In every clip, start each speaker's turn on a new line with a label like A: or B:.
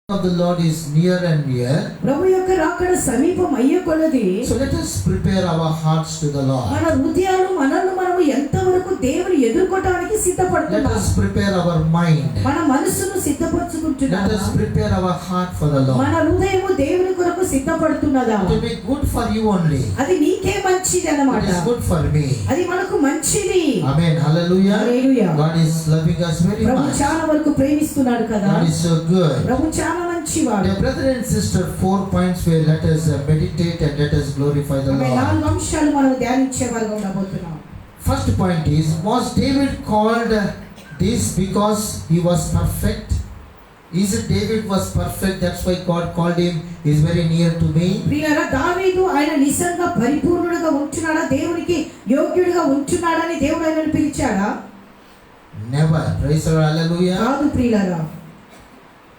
A: of the Lord is near and near.
B: ప్రభు యొక్క రాకడ సమీపం అయ్యే కొలది.
A: So let us prepare our hearts to the Lord.
B: మన హృదయాలు మనము ఎంతవరకు దేవుని ఎదుర్కోవడానికి సిద్ధపడుతున్నాము.
A: Let us prepare our mind.
B: మన మనసును సిద్ధపరచుకుంటున్నాము.
A: Let us prepare our heart for the Lord.
B: మన హృదయము దేవుని కొరకు సిద్ధపడుతున్నదా?
A: It will be good for you only.
B: అది నీకే మంచిది అన్నమాట.
A: It is good for me.
B: అది మనకు మంచిది.
A: Amen. Hallelujah.
B: Hallelujah.
A: God is loving us very
B: Prabhu
A: much.
B: చాలా వరకు ప్రేమిస్తున్నాడు కదా.
A: God is so good.
B: ప్రభు చాలా మంచివాడు.
A: Dear brother and sister, 4 points where let us meditate and let us glorify the Lord.
B: నాలుగు అంశాలు మనం ధ్యానించేవారుగా ఉండబోతున్నాం.
A: First point is, was David called this because he was perfect? Is it David was perfect, that's why God called him, he is very near to me?
B: ప్రియులారా, దావీదు ఆయన నిజంగా పరిపూర్ణుడిగా ఉంటున్నాడా, దేవునికి యోగ్యుడిగా ఉంటున్నాడని దేవుడు ఆయనను పిలిచాడా?
A: Never. Praise the Lord. Hallelujah.
B: కాదు ప్రియులారా.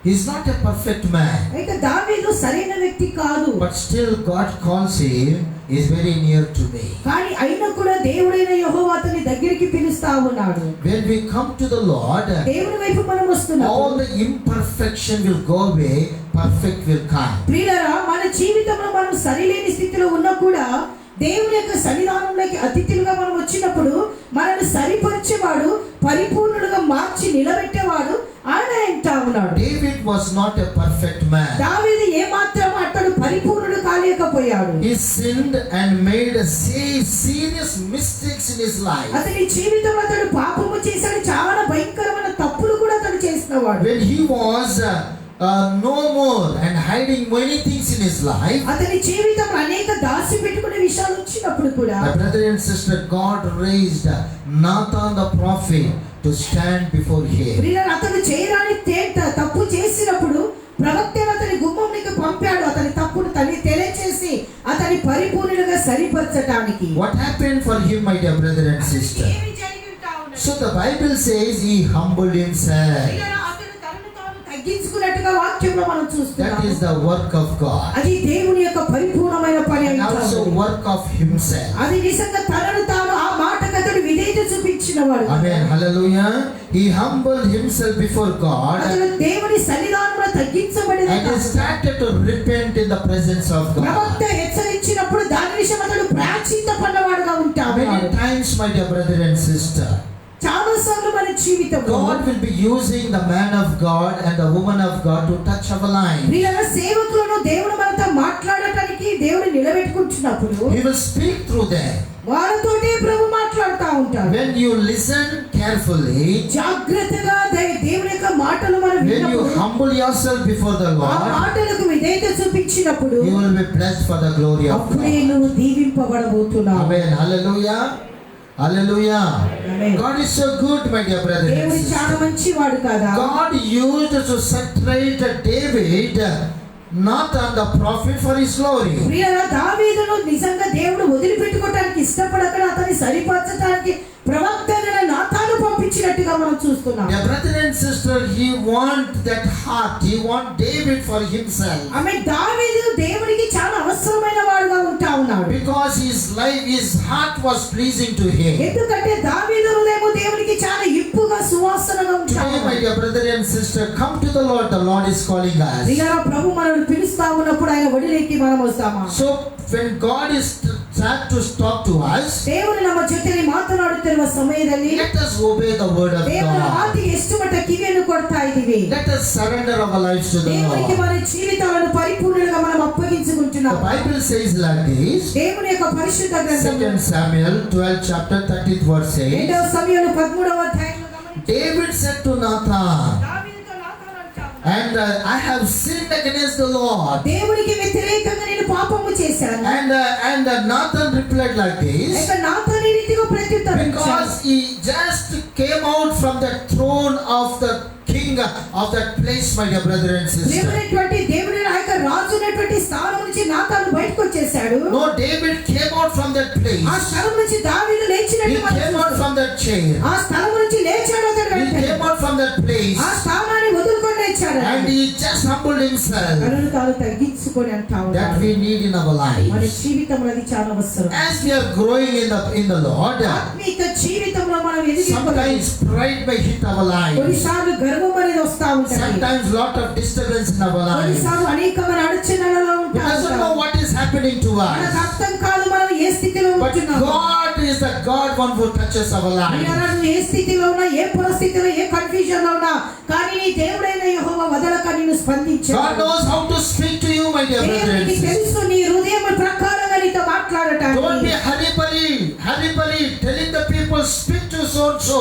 A: He is not a perfect man.
B: అయితే దావీదు సరైన వ్యక్తి కాదు.
A: But still God calls him, he is very near to me.
B: కానీ అయినా కూడా దేవుడైన యెహోవా అతని దగ్గరికి పిలుస్తా ఉన్నాడు.
A: When we come to the Lord,
B: దేవుని వైపు మనం వస్తున్నాం.
A: all the imperfection will go away, perfect will come.
B: ప్రియులారా, మన జీవితంలో మనం సరిలేని స్థితిలో ఉన్నా కూడా దేవుని యొక్క సన్నిధానంలోకి అతిథులుగా మనం వచ్చినప్పుడు మనల్ని సరిపరిచేవాడు, పరిపూర్ణుడుగా మార్చి నిలబెట్టేవాడు ఆయన అంటా ఉన్నాడు.
A: David was not a perfect man.
B: దావీదు ఏమాత్రం అతడు పరిపూర్ణుడు కాలేకపోయాడు.
A: He sinned and made serious mistakes in his life.
B: అతని జీవితంలో అతడు పాపము చేశాడు, చాలా భయంకరమైన తప్పులు కూడా అతడు చేసినవాడు.
A: When he was no more and hiding many things in his life,
B: అతని జీవితంలో అనేక దాసి పెట్టుకునే విషయాలు వచ్చినప్పుడు కూడా,
A: my brother and sister, God raised Nathan the prophet to stand before him.
B: అతను చేయరాని తప్పు చేసినప్పుడు ప్రవక్త అతని గుమ్మంలోకి పంపాడు, అతని తప్పును తెలియచేసి అతని పరిపూర్ణులుగా సరిపరచడానికి.
A: What happened for him, my dear brother and sister? So the Bible says he humbled himself.
B: తగ్గించుకున్నట్టుగా వాక్యంలో మనం చూస్తున్నాం.
A: That is the work of God.
B: అది దేవుని యొక్క పరిపూర్ణమైన పని.
A: And also work of himself.
B: అది నిజంగా తనను తాను ఆ మాటకు అతడు విధేయత చూపించినవాడు.
A: Amen. Hallelujah. He humbled himself before God.
B: అతడు దేవుని సన్నిధానంలో తగ్గించబడిన
A: And he started to repent in the presence of God.
B: ప్రవక్త హెచ్చరించినప్పుడు దాని విషయం అతడు ప్రాయశ్చిత్తపడినవాడుగా ఉంటాడు.
A: Many times, my dear brother and sister,
B: చాలా సార్లు మన జీవితంలో
A: God will be using the man of God and the woman of God to touch our life.
B: వీళ్ళ సేవకులను దేవుడు మనతో మాట్లాడటానికి దేవుడు నిలబెట్టుకుంటున్నప్పుడు
A: He will speak through them.
B: వారితోటే ప్రభు మాట్లాడుతూ ఉంటాడు.
A: When you listen carefully,
B: జాగ్రత్తగా దేవుని యొక్క మాటలు మనం
A: when you
B: విన్నప్పుడు,
A: humble yourself before the
B: ఆ
A: Lord,
B: మాటలకు విధేయత చూపించినప్పుడు
A: you will be blessed for the glory of
B: అప్పుడే
A: God.
B: నువ్వు దీవింపబడబోతున్నావు.
A: Amen. Hallelujah. Hallelujah.
B: Amen.
A: God is so good, my dear brother and
B: దేవుడు
A: sister.
B: చాలా మంచివాడు కదా.
A: God used to separate David, Nathan the prophet, for his glory.
B: ప్రియులారా, దావీదును నిజంగా దేవుడు వదిలిపెట్టుకోవడానికి ఇష్టపడక అతన్ని సరిపరచడానికి ప్రవక్తైన నాతాను పంపించినట్టుగా మనం చూస్తున్నాం.
A: Dear brother and sister, he want that heart. He want David for himself.
B: ఆమె దావీదు దేవునికి చాలా అవసరమైన వాడుగా ఉంటా ఉన్నాడు.
A: Because his life, his heart was pleasing to him.
B: ఎందుకంటే దావీదు హృదయం దేవునికి చాలా ఇంపుగా సువాసనగా ఉంటా
A: Today, my dear brother and sister, come to the Lord. The Lord is calling us.
B: ప్రియులారా, ప్రభు మనల్ని పిలుస్తా ఉన్నప్పుడు ఆయన ఒడిలోకి మనం వస్తామా?
A: So when God is trying to talk to us,
B: దేవుడు ನಮ್ಮ ಜೊತೆಗೆ ಮಾತನಾಡುತ್ತಿರುವ ಸಮಯದಲ್ಲಿ
A: let us obey the word of
B: దేవుని
A: God.
B: ಮಾತಿಗೆ ಎಷ್ಟು ಮಟ್ಟ ಕಿವಿಯನ್ನು ಕೊಡ್ತಾ ಇದ್ದೀವಿ?
A: Let us surrender our lives to the
B: దేవునికి
A: Lord.
B: మన జీవితాలను పరిపూర్ణంగా మనం అప్పగించుకుంటున్నాం.
A: The Bible says like this.
B: దేవుని యొక్క పరిశుద్ధ గ్రంథం
A: 2 Samuel 12 chapter 30th verse says,
B: 2వ సమూయేలు 13వ అధ్యాయంలో గమనించండి.
A: David said to Nathan,
B: దావీదుతో నాతాను అంటాడు,
A: and I have sinned against the Lord.
B: దేవునికి వ్యతిరేకంగా నేను పాపము చేశాను.
A: And Nathan replied like this,
B: ఇక నాతాను ఈ రీతిగా ప్రత్యుత్తరం ఇచ్చాడు.
A: because he just came out from the throne of the king of that place, my dear brother and sister.
B: దేవుని ఆ యొక్క రాజు అనేటువంటి స్థానం నుంచి నాతాను బయటకు వచ్చేసాడు.
A: No, David came out from that place.
B: ఆ స్థలం నుంచి దావీదు
A: He
B: లేచినట్టు మనం
A: came out
B: చూస్తాం.
A: from that chair.
B: ఆ స్థలం నుంచి లేచాడు అతడు
A: He
B: వెంటనే.
A: came out from that place.
B: ఆ స్థానాన్ని వదులుకొని లేచాడు.
A: And he just humbled himself.
B: తనను తాను తగ్గించుకొని అంటా
A: That
B: ఉన్నాడు.
A: we need in our
B: మన
A: lives.
B: జీవితంలో అది చాలా అవసరం.
A: As we are growing in the Lord,
B: ఆత్మీయ జీవితంలో మనం ఎదిగే
A: sometimes pride may hit our lives.
B: కొన్నిసార్లు గర్వం అనేది వస్తా ఉంటుంది.
A: Sometimes lot of disturbance in our lives.
B: కొన్నిసార్లు అనేకమైన అడచనలలో
A: We doesn't know what is happening to
B: మనకు
A: us.
B: అర్థం కాదు మనం ఏ స్థితిలో
A: But
B: ఉంటున్నాము.
A: God is the God one who touches our lives.
B: నువ్వు ఏ స్థితిలో ఉన్నా, ఏ పరిస్థితిలో, ఏ కన్ఫ్యూజన్ లో ఉన్నా, కానీ నీ దేవుడైన యెహోవా వదలక నిన్ను స్పందించాడు.
A: God knows how to speak to you, my dear brothers and
B: దేవునికి
A: sisters.
B: తెలుసు నీ హృదయం ప్రకారంగా నీతో
A: Don't be
B: మాట్లాడటానికి.
A: hurry telling the people speak to so and so.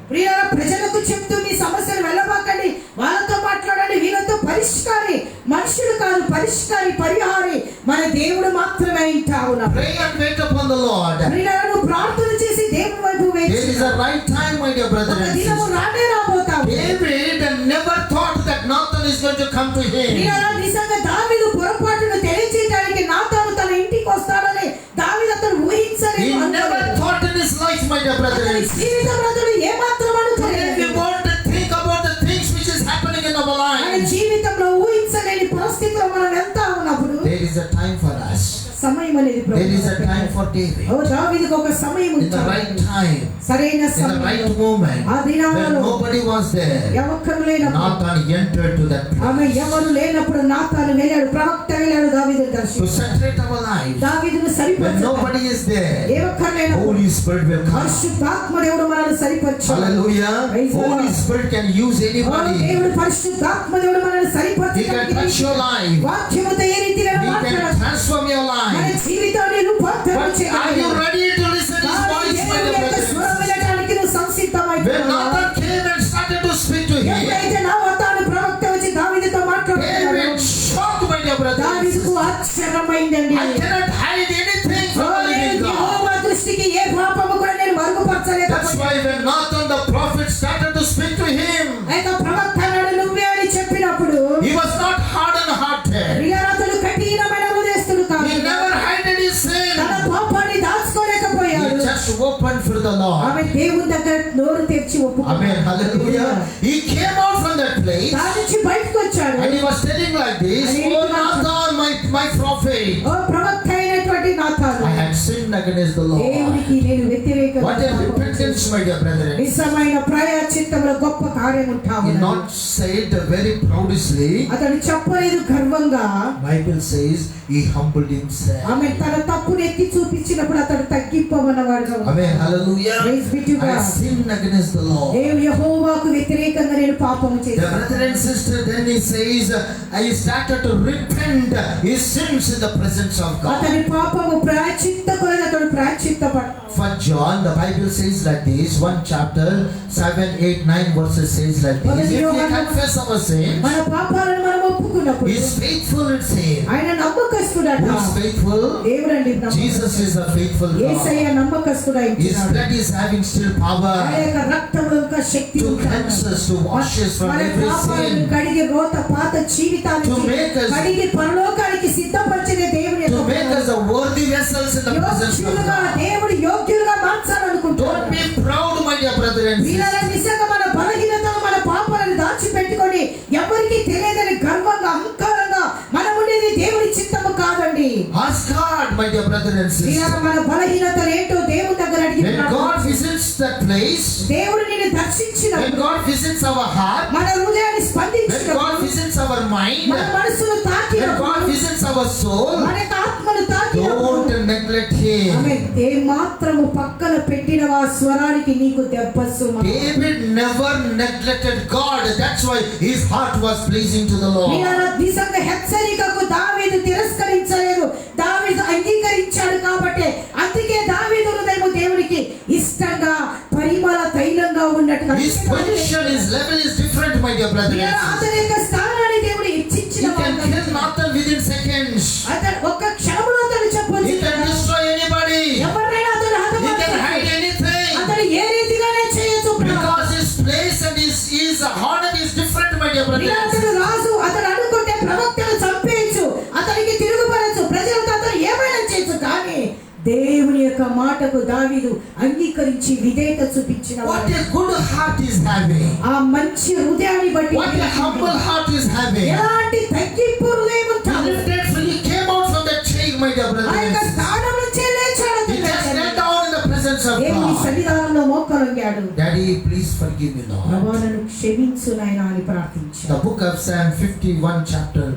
B: ప్రియులారా, ప్రజలకు చెప్తూ మీ సమస్యలు వెళ్ళబాకండి, వాళ్ళతో మాట్లాడండి, వీళ్ళతో పరిష్కారి. మనుషులు కాదు, పరిష్కారి, పరిహారి మన దేవుడు మాత్రమే ఉంటావు.
A: Pray and wait upon the Lord.
B: ప్రియులారా, నువ్వు ప్రార్థన చేసి దేవుని వైపు
A: There
B: వేచి
A: is a right time, my dear brothers
B: ఒక
A: and
B: దినము
A: sisters.
B: రానే రాబోతావు.
A: David never thought that Nathan is going to come to him.
B: ప్రియులారా, నిజంగా దావీదు పొరపాటును తెలియజేయడానికి నాతాను తన ఇంటికి వస్తాడని దావీదు అతను
A: He
B: ఊహించలేదు.
A: never thought in his life, my dear brothers
B: అతని
A: and sisters.
B: జీవితంలో అతను ఏమాత్రం
A: Today
B: అనుకోలేదు.
A: we want to think about the things which is happening in our
B: మన
A: lives.
B: జీవితంలో ఊహించలేని పరిస్థితిలో మనం వెళ్తా ఉన్నప్పుడు
A: There is a time for us.
B: సమయం అనేది
A: There is a time for David.
B: ఓ దావీదుకు ఒక సమయం
A: In the
B: ఉంచాడు.
A: right time,
B: సరైన
A: in the
B: సమయం,
A: right moment,
B: ఆ
A: when
B: దినాలలో
A: nobody was there,
B: ఎవరు లేనప్పుడు,
A: Nathan entered to that
B: ఆమె
A: place
B: ఎవరు లేనప్పుడు నాతాను వెళ్ళాడు, ప్రవక్త వెళ్ళాడు దావీదు
A: to
B: దర్శించి
A: saturate our lives.
B: దావీదును
A: When
B: సరిపరచాడు.
A: nobody is there,
B: ఏ ఒక్కరు లేనప్పుడు
A: Holy Spirit will come.
B: పరిశుద్ధాత్మ దేవుడు మనల్ని సరిపరచాడు.
A: Hallelujah.
B: Praise the
A: Holy
B: Lord.
A: Spirit can use anybody.
B: దేవుడు పరిశుద్ధాత్మ దేవుడు మనల్ని
A: He can touch
B: సరిపరచడానికి
A: your life.
B: వాక్యముతో ఏ రీతిగా
A: He can
B: మాట్లాడాలి,
A: transform your
B: మన
A: life.
B: జీవితాన్ని రూపాంతరం
A: But are you
B: చేయగలడు.
A: ready to listen His voice, my dear brothers and
B: స్వరం
A: sisters?
B: వినడానికి నువ్వు
A: When
B: సంసిద్ధమైపోయావా?
A: Nathan came and started to speak to him,
B: ఎప్పుడైతే నాతాను ప్రవక్త వచ్చి దావీదుతో మాట్లాడుతున్నాడు,
A: David shocked, my dear brothers and
B: దావీదుకు
A: sisters.
B: ఆశ్చర్యమైందండి.
A: I cannot hide anything from the living God.
B: యెహోవా దృష్టికి ఏ పాపము కూడా నేను
A: That's
B: మరుగుపరచలేకపోయాను.
A: why when Nathan the prophet started to speak to him,
B: ఆ యొక్క ప్రవక్త అన్నాడు, నువ్వే అని చెప్పినప్పుడు
A: he was not hardened-hearted.
B: ప్రియారతుడు కఠినమైన హృదయస్తుడు కాదు.
A: He never hid his sin.
B: తన పాపాన్ని దాచుకోలేకపోయాడు.
A: He just opened for the Lord.
B: ఆమె దేవుని దగ్గర నోరు తెరిచి ఒప్పుకున్నాడు.
A: Amen. Hallelujah. He came out from that place
B: దాని నుంచి బయటకు వచ్చాడు.
A: and he was telling like this, "Oh Nathan, my prophet,
B: ఓ ప్రవక్త అయినటువంటి నాతాను,
A: I had sinned against the Lord."
B: దేవునికి నేను వ్యతిరేకంగా
A: What a repentance, my dear brethren.
B: నిజమైన ప్రాయశ్చిత్తములో గొప్ప కార్యం ఉంటావు.
A: He not said very proudly.
B: అతడు చెప్పలేదు గర్వంగా.
A: Bible says he humbled himself.
B: ఆమె తన తప్పును ఎత్తి చూపించినప్పుడు అతడు తగ్గిపోమన్నవాడుగా ఉన్నాడు.
A: Amen. Hallelujah.
B: Praise be to
A: I
B: God.
A: sinned against the Lord.
B: దేవుడు యెహోవాకు వ్యతిరేకంగా నేను పాపము
A: The
B: చేశాను.
A: brother and sister, then he says, I started to repent his sins in the presence of God.
B: అతని పాపము ప్రాయశ్చిత్త కొరకు అతడు ప్రాయశ్చిత్తపడ్డాడు.
A: For John, the Bible says like this, 1 chapter, 7, 8, 9 verses says like this, if we confess our sins,
B: మన పాపాలను మనం ఒప్పుకున్నప్పుడు
A: he is faithful, it says.
B: ఆయన నమ్మకస్తుడట.
A: Who is faithful?
B: దేవుడండి నమ్మకస్తుడు.
A: Jesus is a faithful
B: Yesayya
A: God.
B: నమ్మకస్తుడై
A: His
B: ఉంటున్నాడు.
A: blood is having still
B: ఆయన
A: power
B: యొక్క రక్తములో ఇంకా శక్తి
A: to
B: ఉంటుంది.
A: cleanse us, to wash us from
B: మన
A: every
B: పాపాలను
A: sin,
B: కడిగి రోత పాత జీవితాన్ని
A: To make us-
B: కడిగి పరలోకానికి సిద్ధపరిచిన దేవుని
A: to
B: యొక్క
A: make us a worthy vessels in the presence of
B: యోగ్యులుగా,
A: God.
B: దేవుడు యోగ్యులుగా మార్చాలనుకుంటున్నాడు.
A: Don't be proud, my dear brother and
B: వీళ్ళ
A: sister.
B: నిజంగా మన బలహీనతలు, మన పాపాలను దాచిపెట్టుకొని ఎవరికి తెలియదని గర్వంగా, అహంకారంగా మనం ఉండేది దేవుని చిత్తము కాదండి.
A: Ask God, my dear brother and sister.
B: వీళ్ళ మన బలహీనతలు ఏంటో దేవుని దగ్గర
A: When
B: అడిగినాడు.
A: God visits that place,
B: దేవుడు నిన్ను
A: when
B: దర్శించినప్పుడు,
A: God visits our heart,
B: మన హృదయాన్ని
A: when God
B: స్పందించినప్పుడు,
A: visits our mind,
B: మన మనసును
A: when God
B: తాకినప్పుడు,
A: visits our soul,
B: మన యొక్క ఆత్మను తాకినప్పుడు,
A: don't neglect
B: ఆమె
A: Him.
B: ఏ మాత్రము పక్కన పెట్టిన ఆ స్వరానికి నీకు దెబ్బ Suma.
A: David never neglected God. That's why his heart was pleasing to the Lord.
B: వీళ్ళ నిజంగా హెచ్చరికకు దావీదు తిరస్కరించలేదు, దావీదు అంగీకరించాడు కాబట్టి అందుకే దావీదు హృదయం దేవునికి ఇష్టంగా పరిమళ తైలంగా ఉన్నట్టుగా.
A: His position, his level is different, my dear brother
B: వీళ్ళ
A: and sister.
B: అతని యొక్క స్థానాన్ని దేవుడు
A: He
B: హెచ్చించిన
A: can
B: వాడు.
A: kill Nathan within seconds.
B: అతడు ఒక్క క్షణంలో అతడు చెప్పొచ్చు,
A: He can destroy anybody.
B: ఎవరినైనా అతడు
A: He can
B: హతమార్చవచ్చు.
A: hide anything.
B: అతడు ఏ రీతిగానే చేయొచ్చు.
A: Because his place and his honor is different, my dear brother and
B: అతడు
A: sister.
B: రాజు, అతడు అనుకుంటే ప్రవక్తను చంపేయచ్చు, అతనికి తిరుగుపడచ్చు, ప్రజలతో అతను ఏమైనా చేయొచ్చు. కానీ దేవుని యొక్క మాటకు కొరకు దావీదు అంగీకరించి విధేయత చూపించిన
A: What a good heart is having.
B: ఆ మంచి హృదయాన్ని బట్టి
A: What a humble heart is having.
B: ఎలాంటి తగ్గింపు హృదయం
A: He lifted when he came out from that chain, my dear
B: ఆ యొక్క
A: brothers.
B: స్థానం నుంచే లేచాడు.
A: He just knelt down in the presence of
B: దేవుని
A: God.
B: సన్నిధానంలో మోకరించాడు.
A: Daddy, please forgive me, Lord.
B: ప్రభువా నన్ను క్షమించు నాయనా అని ప్రార్థించాడు.
A: The book of Psalm 51 chapter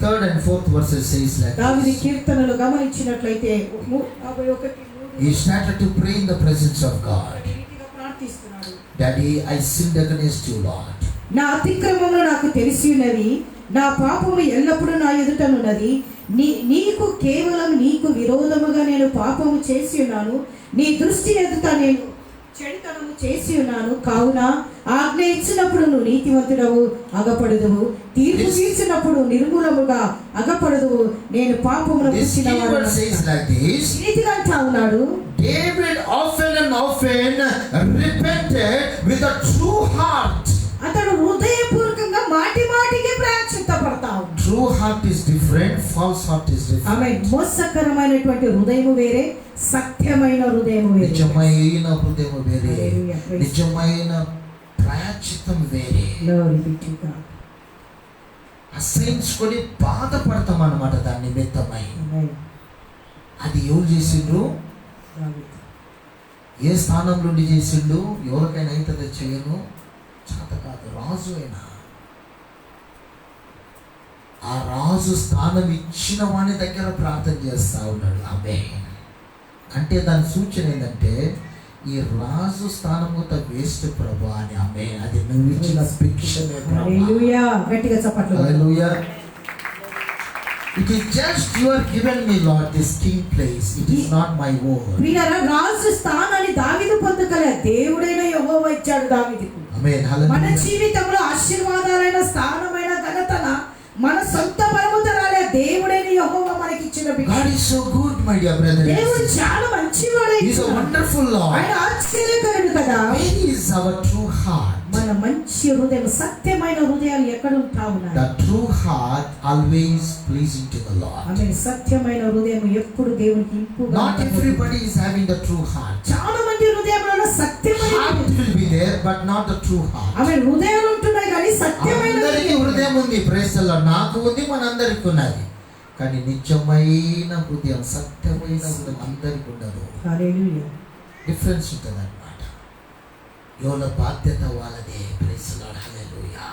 A: 3rd and 4th verses says like
B: దావీదు
A: this.
B: కీర్తనలు గమనించినట్లయితే 51:3
A: He started to pray in the presence of God.
B: ఈ రీతిగా ప్రార్థిస్తున్నాడు.
A: Daddy, I sinned against you, Lord.
B: నా అతిక్రమములు నాకు తెలిసి ఉన్నవి, నా పాపము ఎల్లప్పుడూ నా ఎదుటనున్నది. నీకు కేవలం నీకు విరోధముగా నేను పాపము చేసి ఉన్నాను, నీ దృష్టి ఎదుట నేను చెడుతనము చేసి ఉన్నాను. కావున ఆజ్ఞ ఇచ్చినప్పుడు నువ్వు నీతివంతుడవు అగపడదువు, తీర్పు తీర్చినప్పుడు నిర్మూలముగా అగపడదువు. నేను పాపమును
A: This keyword says like this.
B: ఈ రీతిగా అంటా ఉన్నాడు.
A: David often and often repented with a true heart.
B: అతడు హృదయపూర్వకంగా మాటి మాటికి ప్రాయశ్చిత్తపడతా ఉన్నాడు.
A: True heart is different, false heart is different.
B: ఆమె మోసకరమైనటువంటి హృదయము వేరే, సత్యమైన హృదయము వేరే.
A: నిజమైన హృదయం వేరే,
B: Hallelujah. Praise
A: నిజమైన ప్రాయశ్చిత్తం వేరే.
B: Glory be to God.
A: అసహించుకొని బాధపడతాం అన్నమాట దాని నిమిత్తమై.
B: Amen.
A: అది ఎవరు చేసిండ్రు,
B: David.
A: ఏ స్థానం నుండి చేసిండు, ఎవరికైనా అయితే చేయను చేత కాదు. రాజు అయినా ఆ రాజు స్థానం ఇచ్చిన వాని దగ్గర ప్రార్థన చేస్తా ఉన్నాడు. ఆమె అంటే దాని సూచన ఏంటంటే ఈ రాజు స్థానం వేస్ట్ ప్రభా అని. ఆమె అది నువ్వు ఇచ్చిన భిక్షమే ప్రభా.
B: Hallelujah. గట్టిగా చప్పట్లు.
A: Hallelujah. It is just you are given me, Lord, this king place. It is not my own.
B: ప్రియులారా, రాజు స్థానాన్ని దావీదు పొందగలే, దేవుడైన యెహోవా ఇచ్చాడు దావీదుకు.
A: Amen.
B: మన
A: Hallelujah.
B: జీవితంలో ఆశీర్వాదాలైన స్థానమైన ఘనతన మన సొంత బలముతో రాలే, దేవుడైన యెహోవా మనకి ఇచ్చిన భిక్ష.
A: God is so good, my dear brother.
B: దేవుడు చాలా మంచివాడు.
A: He is a wonderful Lord.
B: ఆయన ఆశ్చర్యకరుడు కదా.
A: Where is our true heart?
B: మన మంచి హృదయం, సత్యమైన హృదయాలు ఎక్కడ ఉంటా ఉన్నాయి?
A: The true heart always pleasing to the Lord.
B: ఆమె సత్యమైన హృదయం ఎప్పుడు దేవునికి ఇంపుగా.
A: Not everybody is having the true heart.
B: చాలా మంది హృదయంలో సత్యమైన
A: Heart will be there, but not the true heart.
B: ఆమె హృదయాలు ఉంటున్నాయి కానీ సత్యమైన
A: అందరికీ హృదయం ఉంది, ప్రైజ్ ది లార్డ్. నాకు ఉంది, మనందరికీ ఉన్నది. కానీ నిజమైన హృదయం, సత్యమైన హృదయం అందరికీ ఉండదు.
B: హల్లెలూయా.
A: డిఫరెన్స్ ఉంటుంది అన్నమాట. ఎవరి బాధ్యత వాళ్ళదే. Praise the lord. హల్లెలూయా.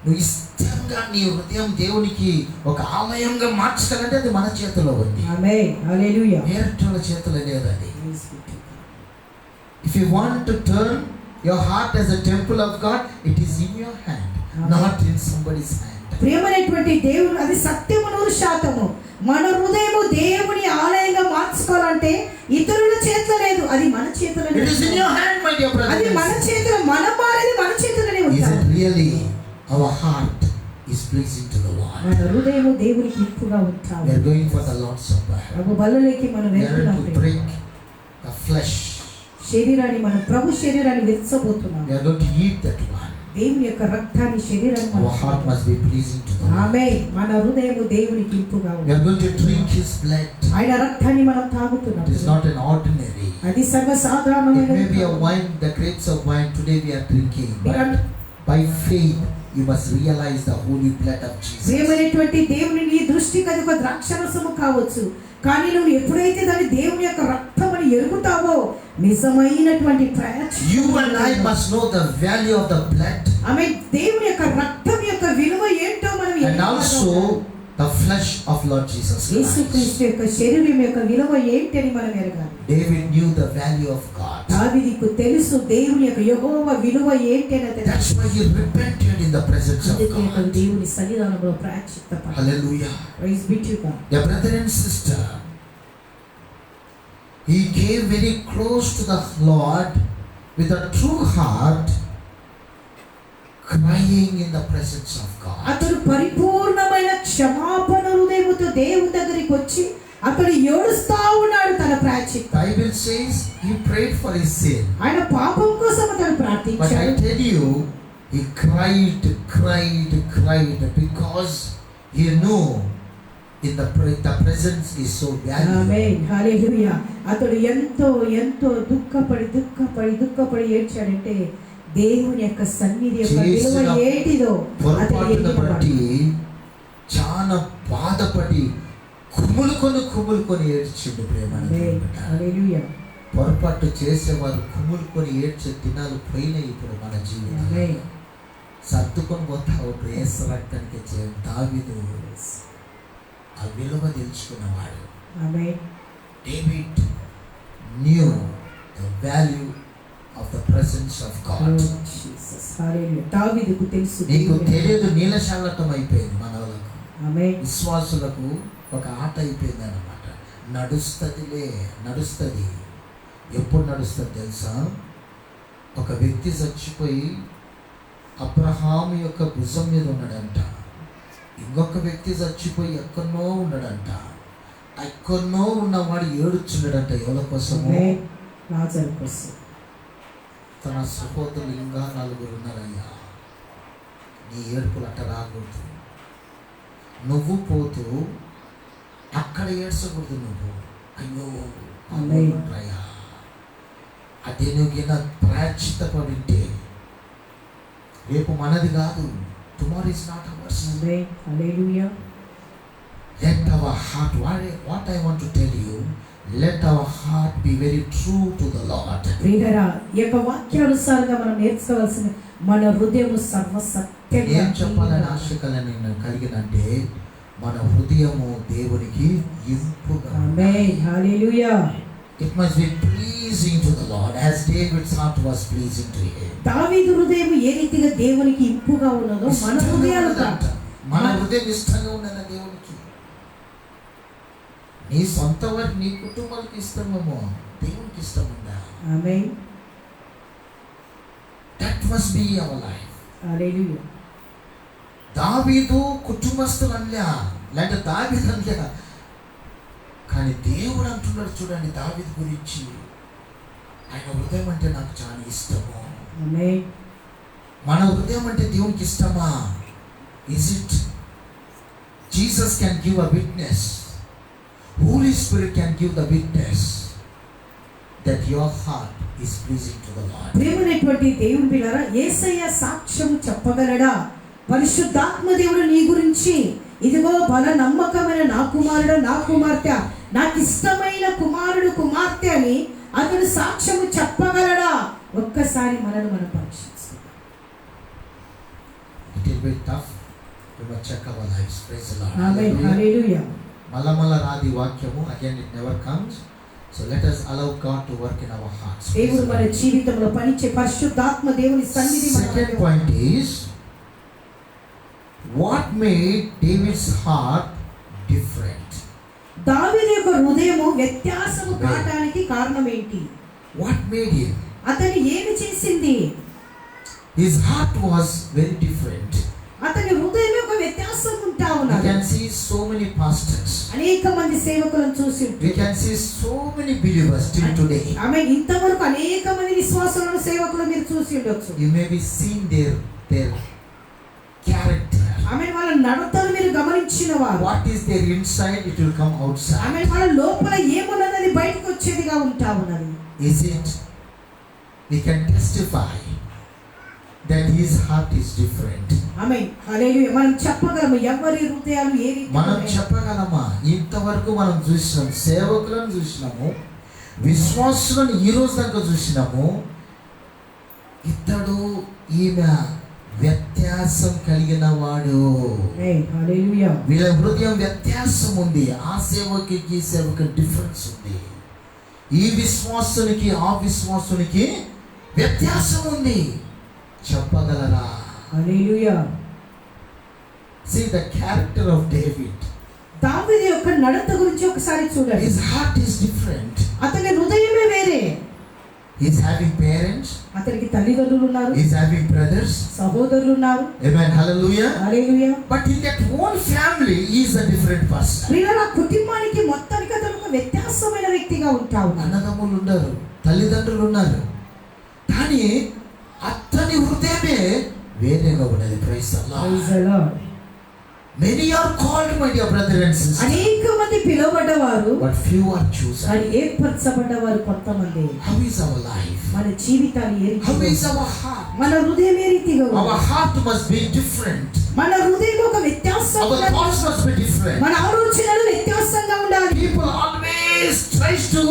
A: నువ్వు ఇష్టంగా నీ హృదయం దేవునికి ఒక ఆలయంగా మార్చాలంటే అది మన చేతిలో ఉంది.
B: ఆమేన్. హల్లెలూయా.
A: వేరేటోళ్ళ చేతిలో లేదు అది. If you want to turn your heart as a temple of God, it is in your hand, not in somebody's hand.
B: ప్రియమైనటువంటి దేవుడు, అది సత్యము 100%. మన హృదయము దేవుని ఆలయంగా మార్చుకోవాలంటే ఇతరుల చేతిలో లేదు, అది మన చేతిలో.
A: It is in your hand, my dear brother.
B: అది మన చేతిలో, మనం మారేది మన చేతిలోనే
A: Is
B: ఉంది.
A: it really our heart is pleasing to the Lord?
B: మన హృదయము దేవునికి ఇంపుగా ఉంటాము.
A: We are going for the Lord's Supper.
B: ప్రభు బలులోకి మనం
A: We are
B: వెళ్తున్నాం.
A: to drink the flesh.
B: శరీరాన్ని, మన ప్రభు శరీరాన్ని విరచబోతున్నాం.
A: We are going to eat that one.
B: దేవుని యొక్క రక్తాన్ని, శరీరాన్ని
A: Our heart must be pleasing to the Lord.
B: ఆమేన్. మన హృదయము దేవునికి ఇంపుగా
A: We
B: ఉంది.
A: are going to drink His blood.
B: ఆయన రక్తాన్ని మనం తాగుతున్నాం.
A: It is not an ordinary.
B: అది
A: It
B: సర్వసాధారణమైన.
A: may be a wine, the grapes of wine today we are drinking, but by faith you must realize the holy blood of Jesus.
B: ప్రియమైనటువంటి దేవుని నీ దృష్టికి అది ఒక ద్రాక్షరసము కావచ్చు, కానీ నువ్వు ఎప్పుడైతే దాన్ని దేవుని యొక్క రక్తం అని ఎరుగుతావో నిజమైనటువంటి ప్రాయశ్చిత్తం.
A: You and I must know the value of the blood.
B: ఆమె దేవుని యొక్క రక్తం యొక్క విలువ ఏంటో మనం
A: And also the flesh of Lord Jesus Christ.
B: యేసుక్రీస్తు యొక్క శరీరం యొక్క విలువ ఏంటి అని మనం ఎరగాలి.
A: David knew the value of God.
B: దావీదుకు తెలుసు దేవుని యొక్క యెహోవా విలువ ఏంటి అని.
A: That's why he repented in the presence of God.
B: దేవుని సన్నిధానంలో ప్రాయశ్చిత్తపడ్డాడు.
A: Hallelujah.
B: Praise be to God.
A: Dear brother and sister, he came very close to the Lord with a true heart, crying in the presence of God.
B: అతడు పరిపూర్ణమైన క్షమాపణ హృదయముతో దేవుని దగ్గరికి వచ్చి అతడు ఏడుస్తా ఉన్నాడు తన ప్రాయశ్చిత్తం.
A: Bible says he prayed for his sin.
B: ఆయన పాపం కోసం అతడు
A: But I
B: ప్రార్థించాడు.
A: tell you, he cried because he knew the presence is so valuable.
B: ఆమేన్ హల్లెలూయా. అతడు ఎంతో ఎంతో దుఃఖపడి ఏడ్చాడంటే దేవుని యొక్క సన్నిధి యొక్క విలువ ఏంటిదో
A: పొరపాటును బట్టి చాలా బాధపడి కుములుకొని ఏడ్చిండు ప్రేమ.
B: హల్లెలూయా.
A: పొరపాటు చేసేవారు కుములుకొని ఏడ్చే దినాలు పోయినాయి ఇప్పుడు మన జీవితం. సర్దుకొని పోతావు ప్రేస రక్తానికి. దావీదు ఆ విలువ తెలుసుకున్నవాడు. David knew the value of the presence of God.
B: దావీదుకు తెలుసు.
A: నీకు తెలియదు, నీలశాలతం అయిపోయింది మన వాళ్ళకు, విశ్వాసులకు ఒక ఆట అయిపోయింది అన్నమాట. నడుస్తుంది. ఎప్పుడు నడుస్తుంది తెలుసా? ఒక వ్యక్తి చచ్చిపోయి అబ్రహాము యొక్క భుజం మీద ఉన్నాడంట. ఇంకొక వ్యక్తి చచ్చిపోయి ఎక్కడనో ఉన్నాడంట. ఎక్కడనో ఉన్నవాడు ఏడుచున్నాడంట. ఎవరి కోసము?
B: లాజరు కోసం.
A: తన సహోదరులు ఇంకా 4 ఉన్నారయ్యా. నీ ఏడుపులు అట్ట రాకూడదు. నువ్వు పోతూ అక్కడ ఏడ్చకూడదు. నువ్వు అయ్యో అయ్యా, అదే నువ్వు ప్రాచితపడింటే రేపు మనది కాదు. Tomorrow is not hours.
B: Hallelujah.
A: Let our heart, what I want to tell you, let our heart be very true to the Lord.
B: ప్రియరా, ఈ యొక్క వాక్యానుసారంగా మనం నేర్చుకోవాల్సిన మన హృదయం సర్వసత్యంగా
A: ఏం చెప్పాలని ఆశ కలిగినంటే మన హృదయము దేవునికి ఇంపుగా.
B: ఆమేన్ హల్లెలూయా.
A: It must be pleasing to the Lord as David's heart was pleasing to him.
B: దావీదు హృదయం ఏ రీతిగా దేవునికి ఇంపుగా ఉన్నదో మన హృదయాలు
A: మన హృదయం ఇష్టంగా ఉన్నదా దేవునికి? నీ సొంత వారికి, నీ కుటుంబానికి ఇష్టమేమో, దేవునికి ఇష్టం ఉందా?
B: ఆమేన్.
A: That must be our life.
B: హల్లెలూయా.
A: దావీదు కుటుంబస్తులు అనలే, లేదంటే దావీదు అనలే, కానీ దేవుడు అంటున్నాడు. చూడండి దావీదు గురించి, ఆయన హృదయం అంటే నాకు చాలా ఇష్టము.
B: ఆమేన్.
A: మన హృదయం అంటే దేవునికి ఇష్టమా? Is it? Jesus can give a witness. Holy Spirit can give the witness that your heart is pleasing to the Lord.
B: ప్రియమైనటువంటి దేవుని బిడ్డలారా, యేసయ్య సాక్ష్యం చెప్పగలడా? పరిశుద్ధాత్మ దేవుడు నీ గురించి, ఇదిగో బల నమ్మకమైన నా కుమారుడు, నా కుమార్తె, నాకు ఇష్టమైన కుమారుడు, కుమార్తె అని అతడు సాక్ష్యము చెప్పగలడా? ఒక్కసారి మనం పరీక్షించుకుందాం.
A: It will be tough to check our lives. Praise the Lord.
B: ఆమేన్ హల్లెలూయా.
A: మళ్ళా రాది వాక్యము, again it never comes. So let us allow God to work in our hearts.
B: దేవుడు మన జీవితంలో పనిచే పరిశుద్ధాత్మ దేవుని సన్నిధి.
A: Second point is, what made David's heart different?
B: దావీదు యొక్క హృదయము వ్యత్యాసము కావడానికి కారణం ఏంటి?
A: What made him?
B: అతను ఏమి చేసింది?
A: His heart was very different.
B: అతని హృదయం ఒక వ్యత్యాసం ఉంటా
A: We
B: ఉన్నది.
A: can see so many pastors.
B: అనేక మంది సేవకులను చూసి
A: We can see so many believers till today.
B: ఆమె ఇంతవరకు అనేక మంది విశ్వాసులను సేవకులు మీరు చూసి ఉండొచ్చు.
A: You may be seeing their character.
B: ఆమె వాళ్ళ నడతను మీరు గమనించిన వారు.
A: What is their inside, it will come outside.
B: ఆమె వాళ్ళ లోపల ఏమున్నది అది బయటకు వచ్చేదిగా ఉంటా ఉన్నది.
A: Is it? We can testify that his heart is different.
B: ఆమేన్ హల్లెలూయా. మనం చెప్పగలము ఎవరి హృదయాలు ఏ రీతిగా
A: మనం చెప్పగలమా? ఇంతవరకు మనం చూసినాం, సేవకులను చూసినాము, విశ్వాసులను ఈ రోజు దాకా చూసినాము. ఇతడు ఈమె వ్యత్యాసం కలిగిన వాడు.
B: హల్లెలూయా.
A: వీళ్ళ హృదయం వ్యత్యాసం ఉంది. ఆ సేవకి ఈ సేవకి డిఫరెన్స్ ఉంది. ఈ విశ్వాసునికి ఆ విశ్వాసునికి వ్యత్యాసం ఉంది. చెప్పగలరా?
B: హల్లెలూయా.
A: See the character of David.
B: దావీదు యొక్క నడత గురించి ఒకసారి చూడండి.
A: His heart is different.
B: అతని హృదయమే వేరే.
A: He is having parents.
B: అతనికి తల్లిదండ్రులు ఉన్నారు.
A: He is having brothers.
B: సహోదరులు ఉన్నారు.
A: Amen. Hallelujah.
B: Hallelujah.
A: But in that whole family he is a different person.
B: ప్రియులారా, కుటుంబానికి మొత్తానికి అతను ఒక వ్యత్యాసమైన వ్యక్తిగా ఉంటా ఉన్నాడు.
A: అన్నదమ్ములు ఉన్నారు, తల్లిదండ్రులు ఉన్నారు, కానీ అతని హృదయమే వేరేగా ఉన్నది. Praise the Lord. Many are called, my dear brother and sister,
B: అనేక మంది పిలువబడ్డవారు,
A: but few are chosen.
B: కానీ ఏర్పరచబడ్డవారు కొంతమంది.
A: How is our life?
B: మన జీవితాలు ఏ
A: How
B: రీతిగా,
A: is our heart?
B: మన హృదయం ఏ రీతిగా ఉంది?
A: Our heart must be different.
B: మన హృదయంలో ఒక వ్యత్యాసం
A: Our
B: ఉండాలి.
A: thoughts must be different.
B: మన ఆలోచనలు వ్యత్యాసంగా ఉండాలి.
A: People always tries to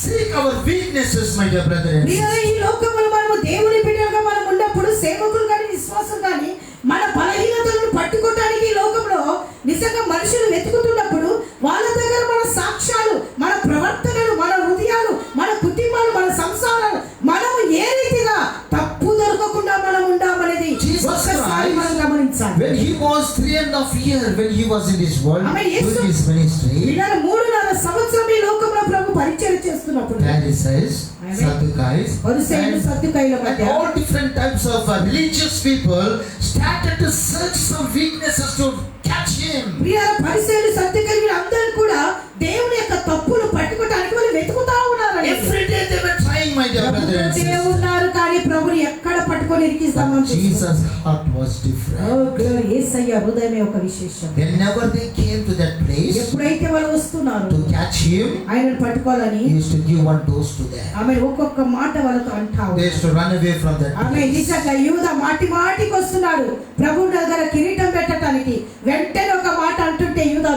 A: seek our weaknesses, my dear brother and sister.
B: ఈ లోకంలో మనము దేవుని బిడ్డలుగా మనం ఉన్నప్పుడు, సేవకులు కానీ విశ్వాసం కానీ మన బలహీనతలను పట్టుకోవడానికి ఈ లోకంలో నిజంగా మనుషులు వెతుకుతున్నప్పుడు వాళ్ళ దగ్గర మన సాక్ష్యాలు, మన ప్రవర్తనలు, మన హృదయాలు, మన కుటుంబాలు, మన సంసారాలు, మనము ఏ రీతిగా తప్పు దొరకకుండా మనం ఉండామనేది ఒక్కసారి మనం గమనించాలి.
A: When he was 3.5 years, when he was in this world, doing his ministry,
B: 3.5 సంవత్సరం ఈ లోకంలో ప్రభు పరిచయం చేస్తున్నప్పుడు
A: Pharisees, Sadducees,
B: పరిసయ్యులు, సద్దుకాయుల
A: and
B: మధ్య
A: all different types of religious people started to search some weaknesses to catch him.
B: ప్రియులారా, పరిసయ్యులు, సద్దుకాయులు అందరూ కూడా దేవుని యొక్క తప్పులు పట్టుకోవడానికి వాళ్ళు వెతుకుతా ఉన్నారు.
A: Every day they were trying, my dear brother and sister.
B: ఉన్నారు, కానీ ప్రభుని ఎక్కడ పట్టుకొని ఇరికిస్తామని
A: Jesus' heart was different.
B: యేసయ్య హృదయమే ఒక విశేషం.
A: Whenever they came to that place
B: ఎప్పుడైతే వాళ్ళు వస్తున్నారు
A: to catch him,
B: ఆయనను పట్టుకోవాలని,
A: he used to give one dose to them.
B: ఆమె ఒక్కొక్క మాట వాళ్ళతో అంటావు.
A: They used to run away from that
B: ఆమె
A: place.
B: నిజంగా యూదా మాటికి వస్తున్నాడు ప్రభు దగ్గర కిరీటం పెట్టడానికి. వెంటనే ఒక మాట అంటుంటే యూదా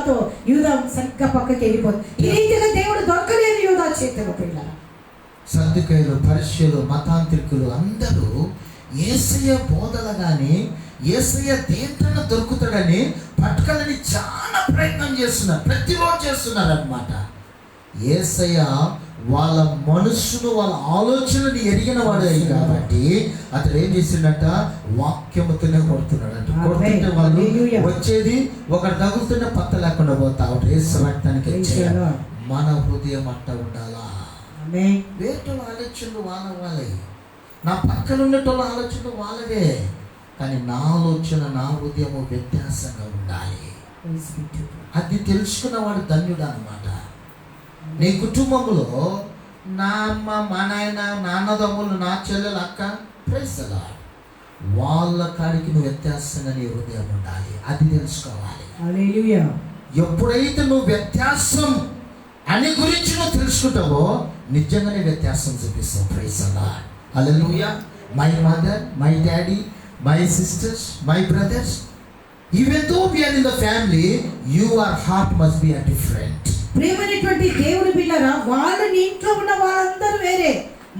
B: సరిగ్గా పక్కకి వెళ్ళిపోతుంది. ఈ రీతిగా దేవుడు దొరకలేదు యూదా చేతిలో. పిల్లలు,
A: సద్దుకైలు, పరిసయ్యులు, మతాంత్రికులు అందరూ యేసయ్య బోధలు గాని, యేసయ్య దేంట్లో దొరుకుతాడని పట్టుకోవాలని చాలా ప్రయత్నం చేస్తున్నారు, ప్రతిరోజు చేస్తున్నారు అన్నమాట. యేసయ్య వాళ్ళ మనస్సును, వాళ్ళ ఆలోచనని ఎరిగిన వాడే కాబట్టి అతడు ఏం చేసిండట, వాక్యముతోనే కొడుతున్నాడంట. కొడుతుంటే వాళ్ళు వచ్చేది ఒకటి తగులుతుంటే పత్త లేకుండా పోతా ఒకటి యేసు రక్తానికి వచ్చేయాలి. మన హృదయం అట్ట ఉండాలా. వేటోళ్ళ ఆలోచనలు వాళ్ళే, నా పక్కన ఉండేటోళ్ళ ఆలోచనలు వాళ్ళవే, కానీ నా ఆలోచన, నా హృదయము వ్యత్యాసంగా ఉండాలి. అది తెలుసుకున్నవాడు ధన్యుడు అన్నమాట. నీ కుటుంబంలో నా అమ్మ, మా నాయన, నాన్నదమ్ములు, నా చెల్లెలు, అక్క, ప్రైజ్ ది లార్డ్, వాళ్ళ కాడికి నువ్వు వ్యత్యాసంగా నీ హృదయం ఉండాలి. అది తెలుసుకోవాలి.
B: హల్లెలూయా.
A: ఎప్పుడైతే నువ్వు వ్యత్యాసం అని గురించి నువ్వు తెలుసుకుంటావో నిజంగానే వ్యత్యాసం చూపిస్తావు. Praise the lord. Hallelujah. My mother, my daddy, my sisters, my brothers, even though we are in the family, your heart must be different.
B: ప్రియమైనటువంటి దేవుని బిడ్డలారా, వాళ్ళ ఇంట్లో ఉన్న వాళ్ళందరూ వేరే,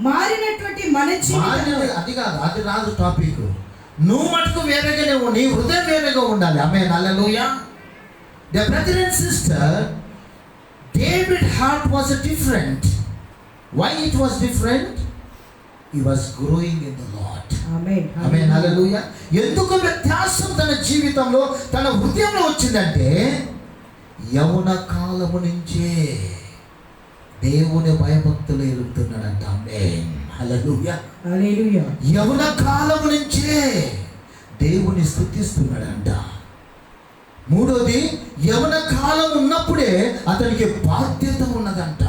B: మారినటువంటి మన జీవితం
A: అది కాదు, అది రాదు టాపిక్. నువ్వు మటుకు వేరేగానే నీ హృదయం వేరేగా ఉండాలి. ఆమేన్. హల్లెలూయా. Dear brother and sister, David's heart was different. Why it was different? He was growing in the Lord.
B: ఆమేన్.
A: ఆమేన్. హల్లెలూయా. ఎందుకు వ్యత్యాసం తన జీవితంలో, తన హృదయంలో వచ్చిందంటే యౌవన కాలము నుంచే దేవుని భయభక్తులు ఎరుగుతున్నాడంట. ఆమేన్. హల్లెలూయా.
B: హల్లెలూయా.
A: యౌవన కాలము నుంచే దేవుని స్తుతిస్తున్నాడంట. మూడోది, యవన కాలం ఉన్నప్పుడే అతనికి బాధ్యత ఉన్నదంట.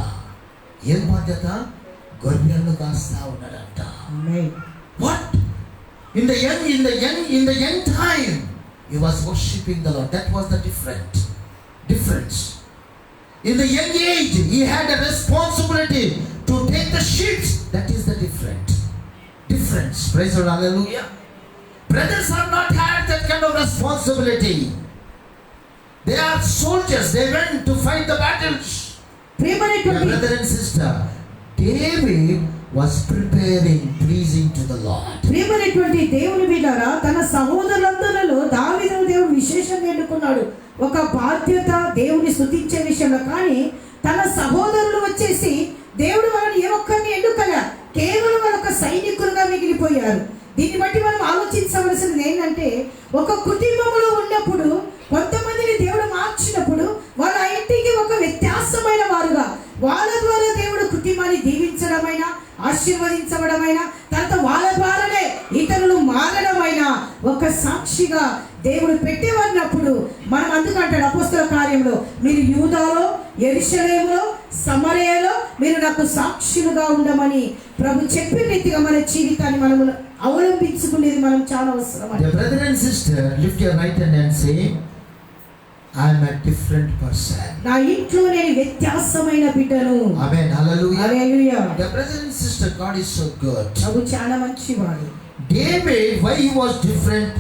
A: ఏం బాధ్యత? గొర్రెలను కాస్తా ఉన్నాడంట. What? In the young time he was worshiping the Lord. That was the difference. In the young age he had a responsibility to take the sheep. That is the difference. Praise the Lord. Hallelujah. Brothers have not had that kind of responsibility. They are soldiers. They went to fight the battles. Brother and sister, David was preparing, pleasing to the Lord.
B: ప్రియమైనటువంటి దేవుని బిడ్డలారా, తన సహోదరులందరిలో దావీదును దేవుడు విశేషంగా ఎన్నుకున్నాడు ఒక బాధ్యత దేవుని స్తుతించే విషయంలో. కానీ తన సహోదరులు వచ్చేసి దేవుడు వాళ్ళని ఏ ఒక్కరిని ఎన్నుకలా, కేవలం వాళ్ళొక సైనికులుగా మిగిలిపోయారు. దీన్ని బట్టి మనం ఆలోచించవలసింది ఏంటంటే, ఒక కుటుంబంలో ఉన్నప్పుడు కొంతమందిని దేవుడు మార్చినప్పుడు వాళ్ళ ఇంటికి ఒక వ్యత్యాసమైన వారుగా, వాళ్ళ ద్వారా దేవుడు కుటుంబాన్ని దీవించడమైన, ఆశీర్వదించడమైన, తర్వాత వాళ్ళ ద్వారానే ఇతరులు మారడమైన ఒక సాక్షిగా దేవుడు పెట్టేవారినప్పుడు మనం అందుకంటాడు అపోస్తల కార్యంలో, మీరు యూదాలో, యెరూషలేములో, సమరయలో మీరు నాకు సాక్షులుగా ఉండమని ప్రభు చెప్పిన రీతిగా మన జీవితాన్ని మనము అవలంబించుకునేది మనం చాలా అవసరం.
A: Dear brother and sister, lift your right hand and say, I am a different person.
B: నా ఇంట్లో నేను వ్యత్యాసమైన బిడ్డను.
A: Amen. Hallelujah.
B: Hallelujah.
A: Dear brother and sister, God is so good.
B: ప్రభు చాలా మంచివాడు.
A: David, why he was different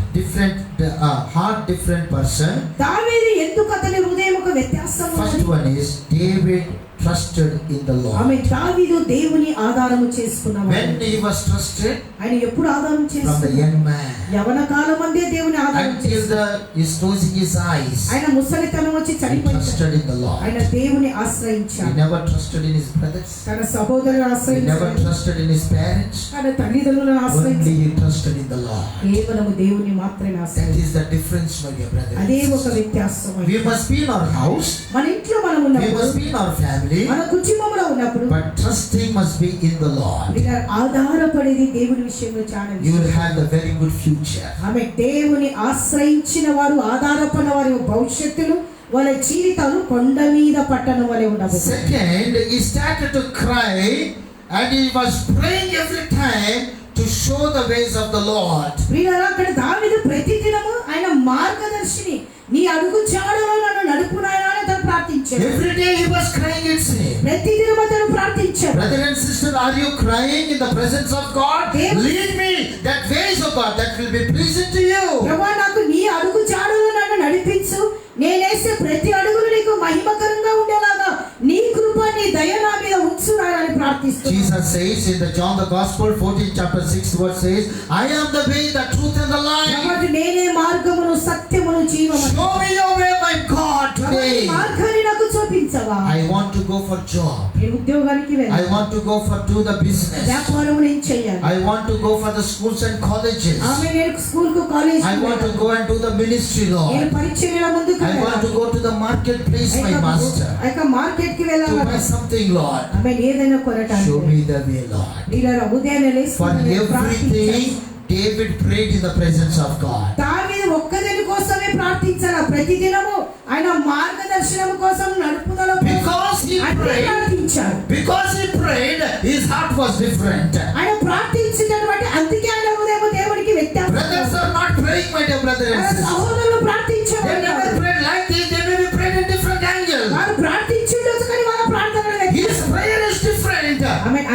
A: heart, different person?
B: దావీదు ఎందుకు అతని హృదయం ఒక వ్యత్యాసం
A: First
B: ఉన్నది?
A: one is David trusted in the Lord.
B: ఆమె దావీదు దేవుని ఆధారము చేసుకున్నవాడు.
A: When he was trusted?
B: ఆయన ఎప్పుడు ఆధారం
A: From the
B: చేసుకున్నాడు?
A: young man.
B: యవన కాలం అందే దేవుని ఆధారం
A: Until
B: చేసుకున్నాడు.
A: he's closing his eyes.
B: ఆయన ముసలితనం వచ్చి
A: He
B: చనిపోయాడు.
A: trusted in the Lord.
B: ఆయన దేవుని
A: He
B: ఆశ్రయించాడు.
A: never trusted in his brothers.
B: తన సహోదరులను
A: He never
B: ఆశ్రయించాడు.
A: trusted in his parents.
B: తన తల్లిదండ్రులను ఆశ్రయించాడు.
A: Only he trusted in the Lord.
B: కేవలము దేవుని మాత్రమే
A: That
B: ఆశ్రయించాడు.
A: is the difference, my dear brother.
B: అదే ఒక వ్యత్యాసం.
A: We must be in our house.
B: మన ఇంట్లో మనం
A: We
B: ఉన్నప్పుడు,
A: must be in our family.
B: మన కుటుంబంలో ఉన్నప్పుడు
A: But trusting must be in the Lord.
B: ఇలా ఆధారపడేది దేవుని విషయంలో చాలా
A: You will
B: విషయం.
A: have a very good future.
B: ఆమె దేవుని ఆశ్రయించిన వారు, ఆధారపడిన వారి భవిష్యత్తులు, వాళ్ళ జీవితాలు కొండ మీద పట్టణం వలె ఉండవు.
A: Second, he started to cry and he was praying every time to show the ways of the Lord.
B: ప్రియులారా, అక్కడ దావీదు ప్రతిదినము ఆయన మార్గదర్శిని, నీ అడుగు జాడలో నన్ను నడుపు నాయనా అని అతను ప్రార్థించాడు.
A: Every day he was crying, it seemed.
B: ప్రతిదినం అతను ప్రార్థించాడు.
A: Brother and sister, are you crying in the presence of God?
B: Dev-
A: Lead me that ways of God that will be pleasing to you.
B: ప్రభువా, నాకు నీ అడుగు జాడలో నన్ను నడిపించు, నేనేసే ప్రతి అడుగులు నీకు మహిమకరంగా ఉండేలాగా నీ కృప, నీ దయ నా మీద ఉంచు అని ప్రార్థిస్తున్నాను.
A: Jesus says in the John the Gospel 14 chapter 6 verse says, I am the way, the truth and the life.
B: కాబట్టి నేనే మార్గమును, సత్యమును, జీవమును.
A: Show me your way, my God,
B: కాబట్టి
A: today.
B: మార్గాన్ని నాకు చూపించవా.
A: I want to go for job.
B: నేను ఉద్యోగానికి
A: I
B: వెళ్ళాలి,
A: want to go for do the business.
B: వ్యాపారం నేను చేయాలి.
A: I want to go for the schools and colleges.
B: ఆమె నేను స్కూల్ కు, college
A: I want to go and do the ministry,
B: నేను
A: Lord.
B: పరిచర్యల ముందుకు
A: I want to go to the marketplace, my master,
B: market కి
A: to
B: వెళ్ళాలి.
A: buy something, Lord.
B: ఆమె ఏదైనా
A: Show
B: కొనటానికి
A: me the way, Lord.
B: నీలారా ఉదయాన్నే లేచి
A: For
B: ప్రార్థించాలి.
A: everything, David prayed in the presence of God.
B: దావీదు ఒక్కదాని కోసమే ప్రార్థించాలి. ప్రతిదినము ఆయన మార్గదర్శనం కోసం, నడుపుదల కోసం
A: Because he
B: అన్నీ
A: prayed,
B: ప్రార్థించాడు.
A: because he prayed, his heart was different.
B: ఆయన ప్రార్థించినటువంటి అందుకే ఆయన ఉదయం దేవునికి వ్యత్యాసం.
A: Brothers are not praying, my dear brother and
B: మన
A: sister.
B: సహోదరులు
A: They
B: ప్రార్థించేవారు
A: never
B: కాదు.
A: prayed like this. They may be prayed in different angle.
B: వారు ప్రార్థించుండొచ్చు కానీ వాళ్ళ ప్రార్థనలు వ్యత్యాసం.
A: His prayer is different.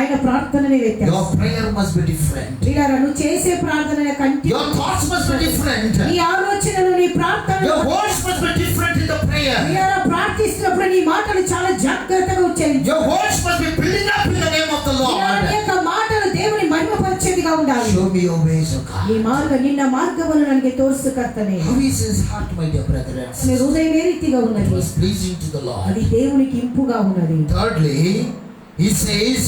B: ఆయన ప్రార్థననే
A: Your
B: వ్యత్యాసం.
A: prayer must be different.
B: నీలారా నువ్వు చేసే ప్రార్థన కంటి,
A: Your thoughts must be different.
B: నీ ఆలోచనలు, నీ ప్రార్థనలు,
A: Your words must be different in the prayer.
B: నీలారా ప్రార్థిస్తున్నప్పుడు నీ మాటలు చాలా జాగ్రత్తగా ఉచ్చరించు.
A: Your words must be building up in the name of the
B: నీలారా నీ
A: Lord.
B: యొక్క మాటలు దేవుని మహిమపరిచేదిగా ఉండాలి.
A: Show me your ways, O
B: నీ
A: God.
B: నిన్న మార్గమును ನನಗೆ తోర్సు కర్తనే.
A: How is his heart, my dear brother and
B: నీ
A: sister?
B: హృదయం ఏ రీతిగా
A: It
B: ఉన్నది?
A: was pleasing to the Lord.
B: అది దేవునికి ఇంపుగా ఉన్నది.
A: Thirdly, he says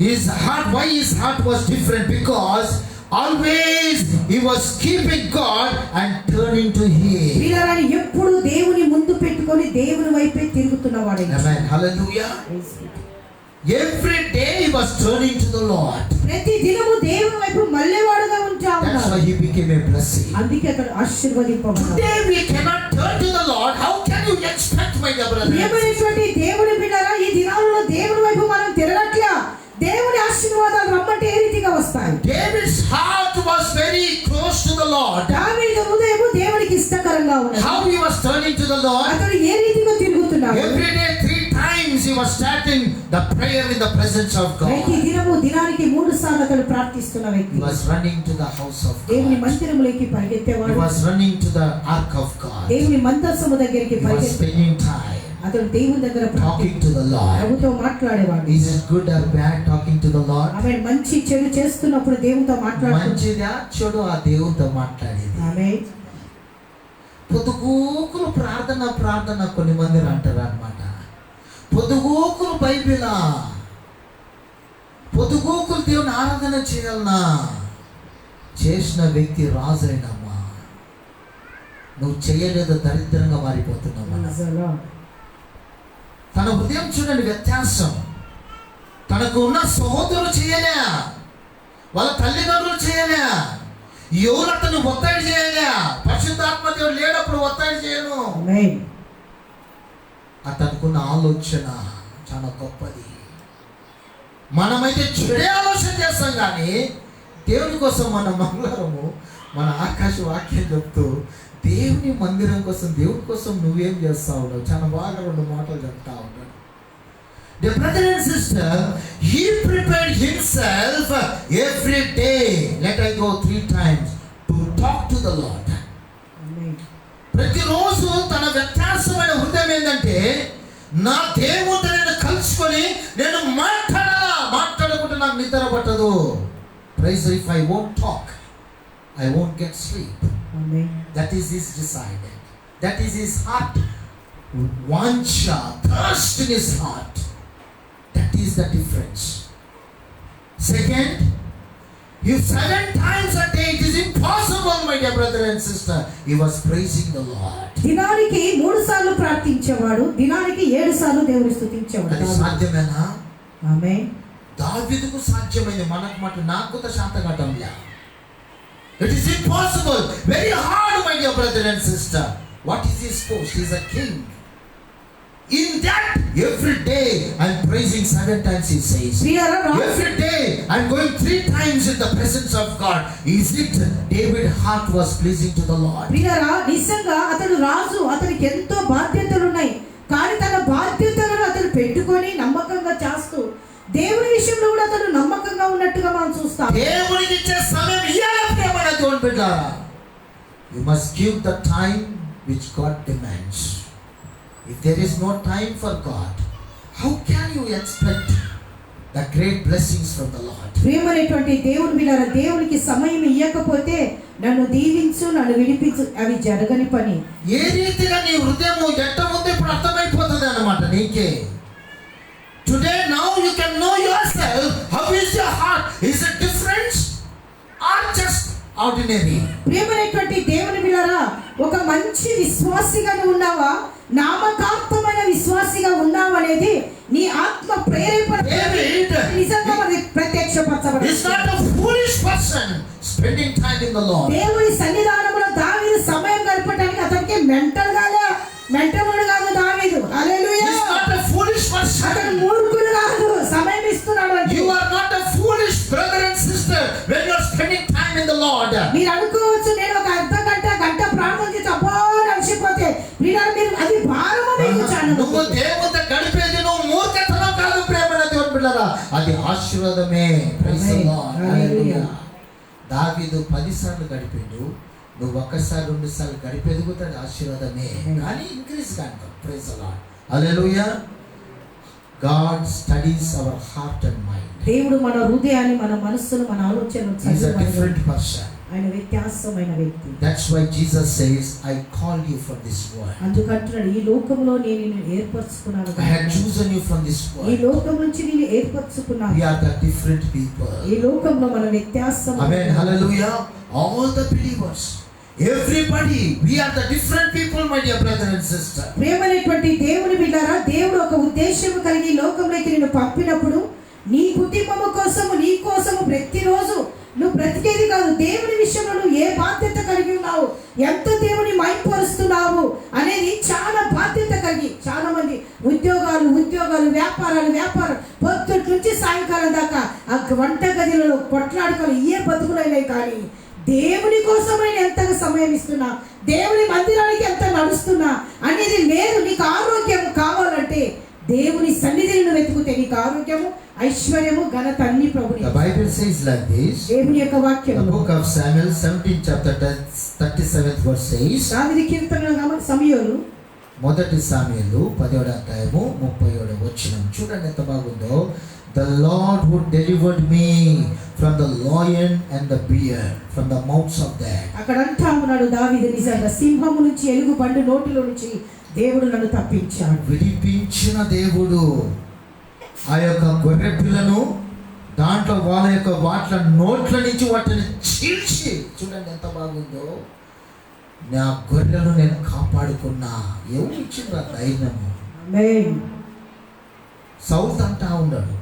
A: his heart, why his heart was different? Because always he was keeping God and turning to him.
B: వీళ్ళని ఎప్పుడు దేవుని ముందు పెట్టుకొని దేవుని వైపే తిరుగుతున్నవాడు.
A: Amen. Hallelujah. Every day he was turning to the Lord.
B: ప్రతి దినము దేవుని వైపు మళ్ళేవాడుగా ఉంటా
A: That's
B: ఉన్నాడు.
A: why he became a blessing.
B: అందుకే అతడు ఆశీర్వదింపబడ్డాడు.
A: Today we cannot turn to the Lord. How can you expect, my dear brother?
B: ప్రియమైనటువంటి దేవుని బిడ్డలారా, ఈ దినాలలో దేవుని వైపు మనం తిరగట్లా. దేవుని ఆశీర్వాదాలు రమ్మంటే ఏ రీతిగా వస్తాయి?
A: David's heart was very close to the Lord.
B: దావీదు హృదయము దేవునికి ఇష్టకరంగా ఉన్నది.
A: How he was turning to the Lord?
B: అతడు ఏ రీతిగా తిరుగుతున్నాడు?
A: Every day 3 times he was starting the prayer in the presence of
B: ప్రతి
A: God.
B: దినము దినానికి 3 సార్లు అతడు ప్రార్థిస్తున్న
A: He
B: వ్యక్తి.
A: was running to the house of
B: దేవుని
A: God.
B: మందిరములోకి
A: He
B: పరిగెత్తేవాడు.
A: was running to the ark of God.
B: దేవుని మందసము దగ్గరికి
A: He was
B: పరిగెత్తే
A: spending time
B: అతడు దేవుని దగ్గర
A: talking to the Lord.
B: ప్రభుతో మాట్లాడేవాడు.
A: Is it good or bad talking to the Lord?
B: ఆమె మంచి చెడు చేస్తున్నప్పుడు దేవునితో మాట్లాడుతున్నాడు.
A: మంచిదా చెడు ఆ దేవునితో మాట్లాడేది.
B: ఆమె
A: పొద్దుగూకులు ప్రార్థన కొన్ని మంది అంటారు అన్నమాట. పొద్దుగూకులు బైబిలా, పొద్దుగూకులు దేవుని ఆరాధన చేయాలన్నా, చేసిన వ్యక్తి రాజైనమ్మా, నువ్వు చేయలేదో దరిద్రంగా మారిపోతున్నావు.
B: నిజంగా.
A: తన హృదయం చూడండి వ్యత్యాసం. తనకు ఉన్న సహోదరులు చేయలే, వాళ్ళ తల్లిదండ్రులు చేయలే, ఎవరు అతను ఒత్తిడి చేయలే. పరిశుద్ధాత్మ దేవుడు లేనప్పుడు ఒత్తిడి చేయను.
B: ఆమేన్.
A: అతనుకున్న ఆలోచన చాలా గొప్పది. మనమైతే చెడే ఆలోచన చేస్తాం, కానీ దేవుని కోసం మన మంగళవారము మన ఆకాశ వాక్యం చెప్తూ దేవుని మందిరం కోసం, దేవుని కోసం నువ్వేం చేస్తా ఉన్నావు, చాలా బాగా 2 మాటలు చెప్తా ఉన్నాడు. The brother and sister, he prepared himself every day. Let I go 3 times to talk to the Lord. ప్రతిరోజు తన వ్యత్యాసమైన హృదయం ఏంటంటే, నా దేవుడితో నేను కలుసుకొని నేను మాట్లాడకుంటే నాకు నిద్ర పట్టదు. Praise, if I won't talk, I won't get sleep.
B: Amen.
A: That is his desire. That is his heart. Vansha, thirst in his heart. That is the difference. Second, if 7 times a day it is impossible, my dear brother and sister, he was praising the Lord.
B: దినానికి 3 సార్లు ప్రార్థించేవాడు, దినానికి 7 సార్లు దేవుని స్తుతించేవాడు.
A: అది సాధ్యమేనా?
B: ఆమేన్.
A: దావీదుకు సాధ్యమైంది, మనకు మాట నాకు శాంతఘటంలా. It is impossible, very hard, my dear brother and sister. What is his post? He is a king. In that, every day I'm praising 7 times, he says. Every day I'm going 3 times in the presence of God. Is it David's heart was pleasing to the Lord?
B: ప్రియరా, నిజంగా అతడు రాజు, అతనికి ఎంతో బాధ్యతలు ఉన్నాయి, కానీ తన బాధ్యతలను అతను పెట్టుకొని నమ్మకంగా చేస్తూ దేవుని విషయంలో కూడా అతను నమ్మకంగా ఉన్నట్టుగా మనం చూస్తాం.
A: దేవునికి ఇచ్చే సమయం ఇయ్యాలి ప్రియమైన దేవుని బిడ్డలారా. You must give the time which God demands. If there is no time for God, how can you expect the great blessings from the Lord?
B: ప్రియమైనటువంటి దేవుని బిడ్డలారా, దేవునికి సమయం ఇవ్వకపోతే నన్ను దీవించు, నన్ను విడిపించు, అవి జరగని పని.
A: ఏ రీతిగా నీ హృదయము ఎట్ట ఉంది ఇప్పుడు అర్థమైపోతుంది అన్నమాట నీకే. Today now you can know yourself. How is your heart? Is it different or just ordinary?
B: ప్రియమైనటువంటి దేవుని బిడ్డలారా, ఒక మంచి విశ్వాసిగా ఉన్నావా, నామకార్థమైన విశ్వాసిగా ఉన్నావా అనేది నీ ఆత్మ ప్రేరేపణ నిజంగా మనకి ప్రత్యక్షపరచబడింది.
A: It's not a foolish person spending time in the Lord.
B: దేవుని సన్నిధానంలో దావీదు సమయం గడపడానికి అతనికి మెంటల్ కాదు దావీదు. హల్లెలూయా.
A: He's not a foolish person.
B: అతను మూర్ఖుడు కాదు, సమయం ఇస్తున్నాడు.
A: You are not a foolish brother and sister when you are spending time in the Lord.
B: మీరు అనుకోవచ్చు, నేను ఒక అర్ధ గంట ప్రార్థన చేసి అబ్బో నడిచిపోతే మీరు అది భారము మీకు చాలు.
A: నువ్వు దేవునితో గడిపేది నువ్వు మూర్ఖతనం కాదు ప్రియమైన దేవుని బిడ్డలారా, అది ఆశీర్వాదమే. Praise the Lord. హల్లెలూయా. దావీదు 10 సార్లు గడిపాడు, నువ్వు 1 సారి 2 సార్లు గడిపేది కూడా అది ఆశీర్వాదమే, కానీ ఇంక్రీజ్ కాదు. Praise the Lord. Hallelujah. God studies our heart and mind.
B: దేవుడు మన హృదయాన్ని, మన మనస్సును, మన ఆలోచనను
A: He is a different person.
B: ఆయన వ్యత్యాసమైన వ్యక్తి.
A: That's why Jesus says, I call you for this world.
B: అందుకంటున్నాడు, ఈ లోకంలో నేను నిన్ను ఏర్పరచుకున్నాను,
A: I had chosen you from this
B: ఈ
A: world.
B: లోకం నుంచి నేను ఏర్పరచుకున్నాను.
A: We are the different people.
B: ఈ లోకంలో మన వ్యత్యాసం.
A: Amen. Hallelujah. All the believers, everybody, we are the different people, my dear brother and sister.
B: ప్రియమైనటువంటి దేవుని బిడ్డలారా, దేవుడు ఒక ఉద్దేశం కలిగి లోకంలోకి నిన్ను పంపినప్పుడు నీ కుటుంబము కోసము, నీ కోసము ప్రతిరోజు నువ్వు బ్రతికేది కాదు, దేవుని విషయంలో నువ్వు ఏ బాధ్యత కలిగి ఉన్నావు, ఎంత దేవుని మైపరుస్తున్నావు అనేది చాలా బాధ్యత కలిగి. చాలా మంది ఉద్యోగాలు, వ్యాపారం పొద్దుటి నుంచి సాయంకాలం దాకా ఆ వంట గదిలో కొట్లాడుకొని ఏ బతుకులైనాయి, కానీ దేవుని కోసమైన ఎంతగా సమయం ఇస్తున్నా, దేవుని మందిరానికి ఎంత నడుస్తున్నా అనేది లేదు. నీకు ఆరోగ్యం కావాలంటే దేవుని సన్నిధిని వెతుకుతే నీకు ఆరోగ్యము, ఐశ్వర్యము, ఘనత అన్ని ప్రభుని.
A: The Bible says like this.
B: దేవుని యొక్క వాక్యం
A: The book of Samuel 17 chapter 37th verse says.
B: దావీదు కీర్తనలు సమూయేలు,
A: మొదటి సామ్యూయేలు 10వ అధ్యాయము 37వ వచనం చూడండి ఎంత బాగుందో. The Lord who delivered me from the lion and the bear, from the mouths of death.
B: అక్కడ అంటా ఉన్నాడు దావీదు, నిజంగా సింహము నుంచి, ఎలుగు బండు నోటిలో నుంచి దేవుడు నన్ను తప్పించాడు.
A: విడిపించిన దేవుడు ఆ యొక్క గొర్రె పిల్లను దాంట్లో వాళ్ళ యొక్క వాట్ల నోట్ల నుంచి వాటిని చీల్చి, చూడండి ఎంత బాగుందో, నా గొర్రెలను నేను కాపాడుకున్నా. ఎవరు ఇచ్చిండ్రు ఆ ధైర్యము?
B: ఆమేన్.
A: సౌల్ అంటా ఉన్నాడు.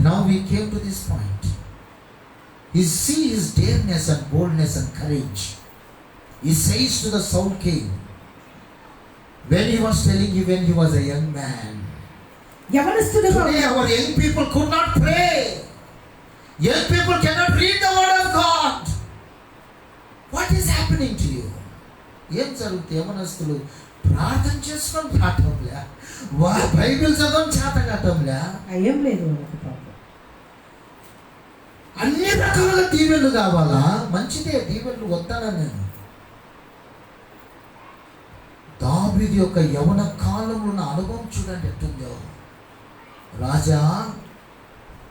A: Now we came to this point. He sees his dareness and boldness and courage. He says to the Saul king, when he was telling you when he was a young man,
B: యవనస్తులుగా
A: Today our young people could not pray. Young people cannot read the word of God. What is happening to you? ఏం జరుగుతుంది? యవనస్తులు ప్రార్థన చేసుకొని పాఠంలే, Bible చదవడం చేతగటంలే,
B: అయ్యం లేదు వాళ్ళకి పాపం.
A: అన్ని రకాలుగా దీవెనలు కావాలా? మంచిదే, దీవెనలు వద్దాను నేను. దావీదు యొక్క యవన కాలంలో ఉన్న అనుభవం చూడండి ఎట్టుందో. రాజా,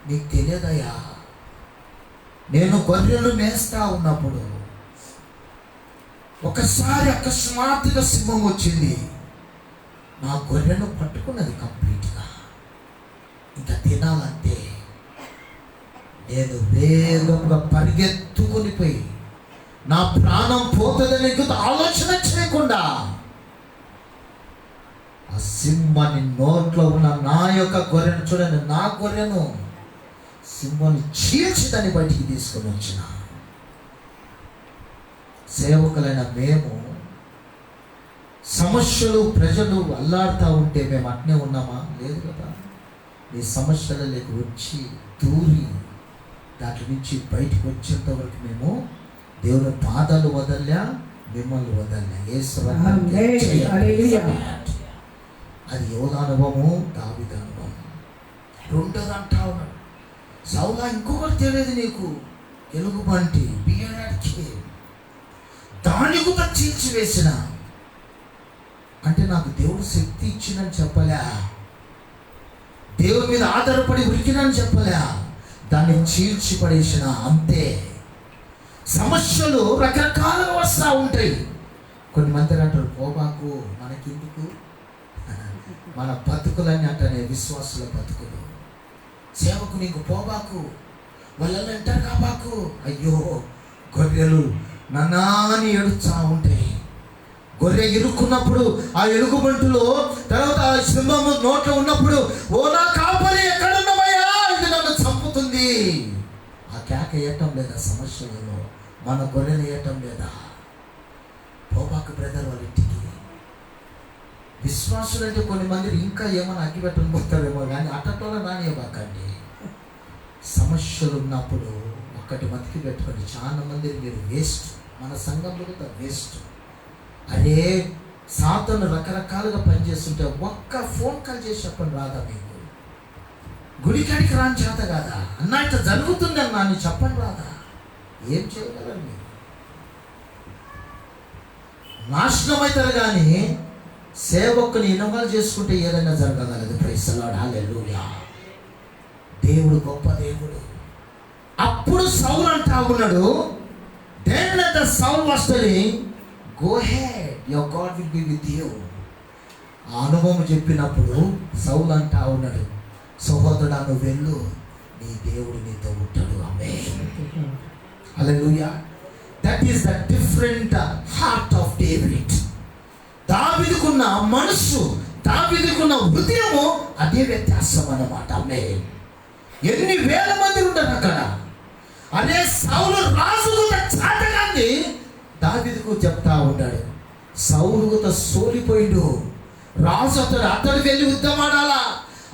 A: నీకు తెలియదయ్యా, నేను గొర్రెలు మేస్తా ఉన్నప్పుడు ఒకసారి అకస్మాత్తుగా సింహం వచ్చింది, నా గొర్రెను పట్టుకున్నది కంప్లీట్గా. ఇంకా తినాలంటే నేను వేగంగా పరిగెత్తుకొని పోయి నా ప్రాణం పోతుందని ఆలోచన చేయకుండా ఆ సింహాన్ని నోట్లో ఉన్న నా యొక్క గొర్రెను చూడండి, నా గొర్రెను సింహాన్ని చీల్చి దాన్ని బయటికి తీసుకొని వచ్చిన. సేవకులైన మేము సమస్యలు ప్రజలు అల్లాడుతూ ఉంటే మేము అట్నే ఉన్నామా? లేదు కదా. ఈ సమస్యలలోకి వచ్చి దూరి దాంట్లో నుంచి బయటికి వచ్చేంత వరకు మేము దేవుని పాదాలు వదల్లా, మిమ్మల్ని వదల్లా. అది యోధ అనుభవము, దావీదు అనుభవం. రెండోది అంటా ఉన్నాడు, సౌలా ఇంకొకటి తెలియదు నీకు, ఎలుగుబంటి బియ్యడానికి దాని కూడా చీల్చివేసిన. అంటే నాకు దేవుడు శక్తి ఇచ్చిందని చెప్పలే, దేవుడి మీద ఆధారపడి ఉరికినని చెప్పలే, దాన్ని చీల్చి పడేసిన అంతే. సమస్యలు రకరకాలుగా వస్తూ ఉంటాయి. కొన్ని మంది అంటారు, పోబాకు, మనకెందుకు, మన బతుకులన్నీ అంటనే విశ్వాసుల బతుకులు. సేవకు నీకు పోబాకు, వాళ్ళని అంటారు కాబాకు. అయ్యో, గొర్రెలు నన్నాని ఏడుస్తూ ఉంటాయి. గొర్రె ఇరుక్కున్నప్పుడు ఆ ఎలుగుబంటులో, తర్వాత ఆ సింహము నోట్లో ఉన్నప్పుడు, ఓ నా కాపరి ఎక్కడున్నావయ్యా, ఇది నన్ను చంపుతుంది. ఆ కేక వేయటం లేదా? సమస్యలలో మన గొర్రెలు వేయటం లేదా? పోబాకు బ్రదర్ వాళ్ళ ఇంటికి. విశ్వాసులు అంటే కొన్ని మంది ఇంకా ఏమైనా అగ్గిపెట్టని పోతారేమో, కానీ అట్టటోనే రానివ్వకండి. సమస్యలు ఉన్నప్పుడు ఒక్కటి మతికి పెట్టుకోండి, చాలా మంది మీరు వేస్ట్, మన సంఘంలో కూడా వేస్ట్. అరే, సాతాను రకరకాలుగా పనిచేస్తుంటే ఒక్క ఫోన్ కాల్ చేసి చెప్పండి, రాదా మీకు? గుడికాడికి రాని చేత కాదా అన్న, ఇట్లా జరుగుతుంది అన్నా అని చెప్పండి, రాదా? ఏం చేయగలరు మీరు? నాశనం అవుతారు, కానీ సేవకుని ఇన్వాల్వ్ చేసుకుంటే ఏదైనా జరగగలదు. ప్రైజ్ ది లార్డ్, హల్లెలూయా. దేవుడు గొప్ప దేవుడు. అప్పుడు సౌలు అంటా ఉన్నాడు, then the Saul was telling, go ahead, your God will be with you. ఆ అనుభవం చెప్పినప్పుడు సౌలు అంటా ఉన్నాడు, సహోదరుడా నువ్వు వెళ్ళు, నీ దేవుడు నీతో ఉంటాడు. Amen, hallelujah. That is the different heart of David. దావీదుకున్న మనస్సు, దావీదుకున్న హృదయము అదే వ్యత్యాసం అన్నమాట. ఆమేన్. ఎన్ని వేల మంది ఉంటారు అక్కడ. అదే సౌలు రాజుగుత చాటగాన్ని దావీదుకు చెప్తా ఉంటాడు. సౌలుగుత సోలిపోయిండు, రాజు అతడు వెళ్ళి యుద్ధమాడాలా,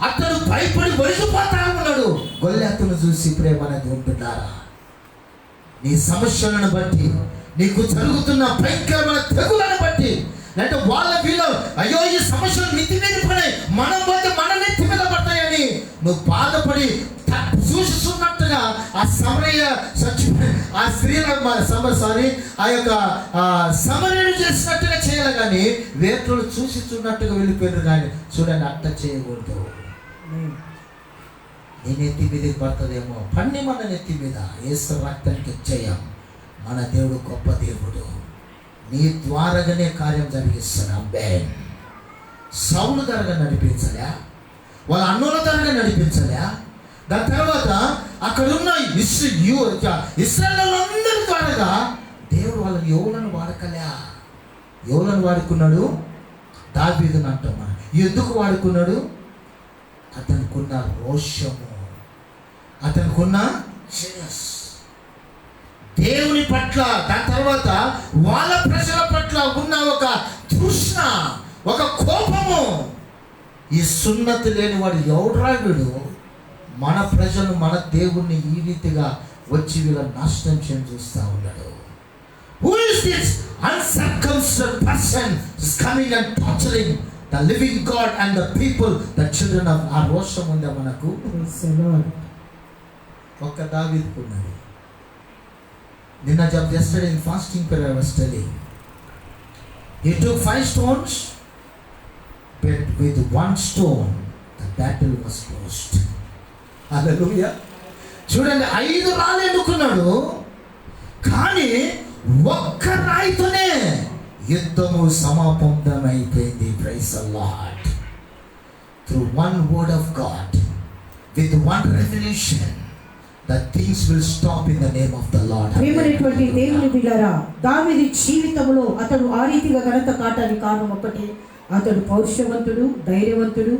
A: అతడు భయపడి వణికిపోతా ఉన్నాడు. గొల్లెత్తును చూసి ప్రేమనేది ఉంటున్నారా? నీ సమస్యలను బట్టి, నీకు జరుగుతున్న భయంకరమైన తెగులను బట్టి, అంటే వాళ్ళ వీళ్ళు అయ్యో ఈ సమస్యలు నెత్తి మీద పడాయి, మనం పోతే మన నెత్తి మీద పడతాయని నువ్వు బాధపడి చూస్తున్నట్టుగా ఆ సమరయ్య ఆ స్త్రీల ఆ యొక్క సమరయ్యను చేసినట్టుగా చేయాలి, కానీ వేర్లు చూసిస్తున్నట్టుగా వెళ్ళిపోయారు. కానీ చూడండి, అట్ట చేయకూడదు. నీ నెత్తి మీదకి పడుతుందేమో, పన్ని మన నెత్తి మీద యేసు రక్తానికి చేయం. మన దేవుడు గొప్ప దేవుడు, నీ ద్వారాగానే కార్యం జరిగిస్తాడు. అబ్బాయి సౌలు ధరగా నడిపించలే, వాళ్ళ అన్నుల ధరగా నడిపించలే. దాని తర్వాత అక్కడున్న ఇశ్రాయేలీయులందరి ద్వారాగా దేవుడు వాళ్ళని యోగులను వాడకలే. యోగులను వాడుకున్నాడు, దావీదుని అంటాం మనం. ఎందుకు వాడుకున్నాడు? అతనికున్న రోషము, అతనికున్న దేవుని పట్ల, దాని తర్వాత వాళ్ళ ప్రజల పట్ల ఉన్న ఒక తృష్ణ, ఒక కోపము. ఈ సున్నతి లేని వాడు ఎవడ్రా వీడు, మన ప్రజలు మన దేవుణ్ణి ఈ రీతిగా వచ్చి వీళ్ళ నాశనం చేయని చూస్తూ ఉన్నాడు. Who is this uncircumcised person is coming and torturing the living God and the people, the children of ఆ రోషం ఉందా మనకు? ఒక్క దావీదుకున్నది. నిన్న yesterday in fasting prayer I was telling, he took 5 stones, but with 1 stone the battle was closed. Hallelujah. చూడండి, 5 రాళ్ళు ఎన్నుకున్నాడు, కానీ ఒక్క రాయితోనే యుద్ధము సమాపనమైపోయింది. Praise the lord. Through one word of God, with one revelation, the things will stop in the name of the Lord.
B: ప్రియమైనటువంటి దేవుని బిడ్డలారా, దావీదు జీవితంలో అతడు ఆ రీతిగా ఘనత కాటానికి కారణం ఒకటి, అతడు పౌరుషవంతుడు, ధైర్యవంతుడు,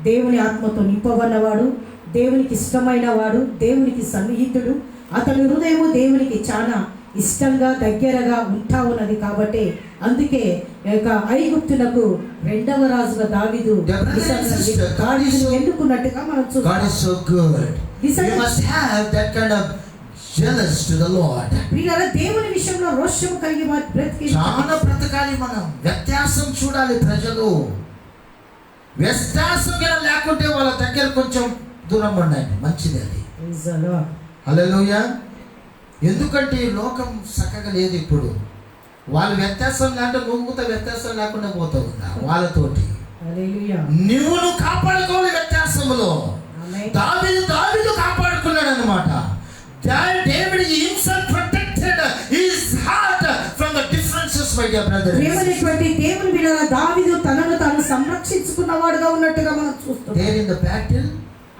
B: దేవుని ఆత్మతో నింపబడినవాడు, దేవునికి ఇష్టమైన వాడు, దేవునికి సన్నిహితుడు. అతని హృదయము దేవునికి చాలా ఇష్టంగా దగ్గరగా ఉంటా ఉన్నది. కాబట్టి అందుకే ఐగుప్తునకు 2వ రాజుగా దావీదు ఎన్నుకున్నట్టుగా మనం
A: God is so good. You must have that kind of jealous to the Lord.
B: ప్రియులారా, దేవుని విషయంలో రోషం కలిగి
A: చాలా బ్రతకాలి మనం. వ్యత్యాసం చూడాలి. ప్రజలు వ్యత్యాసం లేకుంటే వాళ్ళ దగ్గర కొంచెం దూరం ఉండండి, మంచిది అది. హల్లెలూయా. ఎందుకంటే ఈ లోకం చక్కగా లేదు ఇప్పుడు. వాళ్ళు వ్యత్యాసం లేకుంటే నువ్వుతో వ్యత్యాసం లేకుండా పోతావు వాళ్ళతోటి. నువ్వు కాపాడుకోవాలి వ్యత్యాసములో. దావీదు కాపాడుకున్నాడు అన్నమాట. David himself protected his heart from the differences, my dear brothers.
B: ప్రియమైనటువంటి దేవుని బిడ్డలారా, దావీదు తనను తాను సంరక్షించుకున్నవాడుగా ఉన్నట్టుగా మనం చూస్తున్నాం.
A: There in the battle,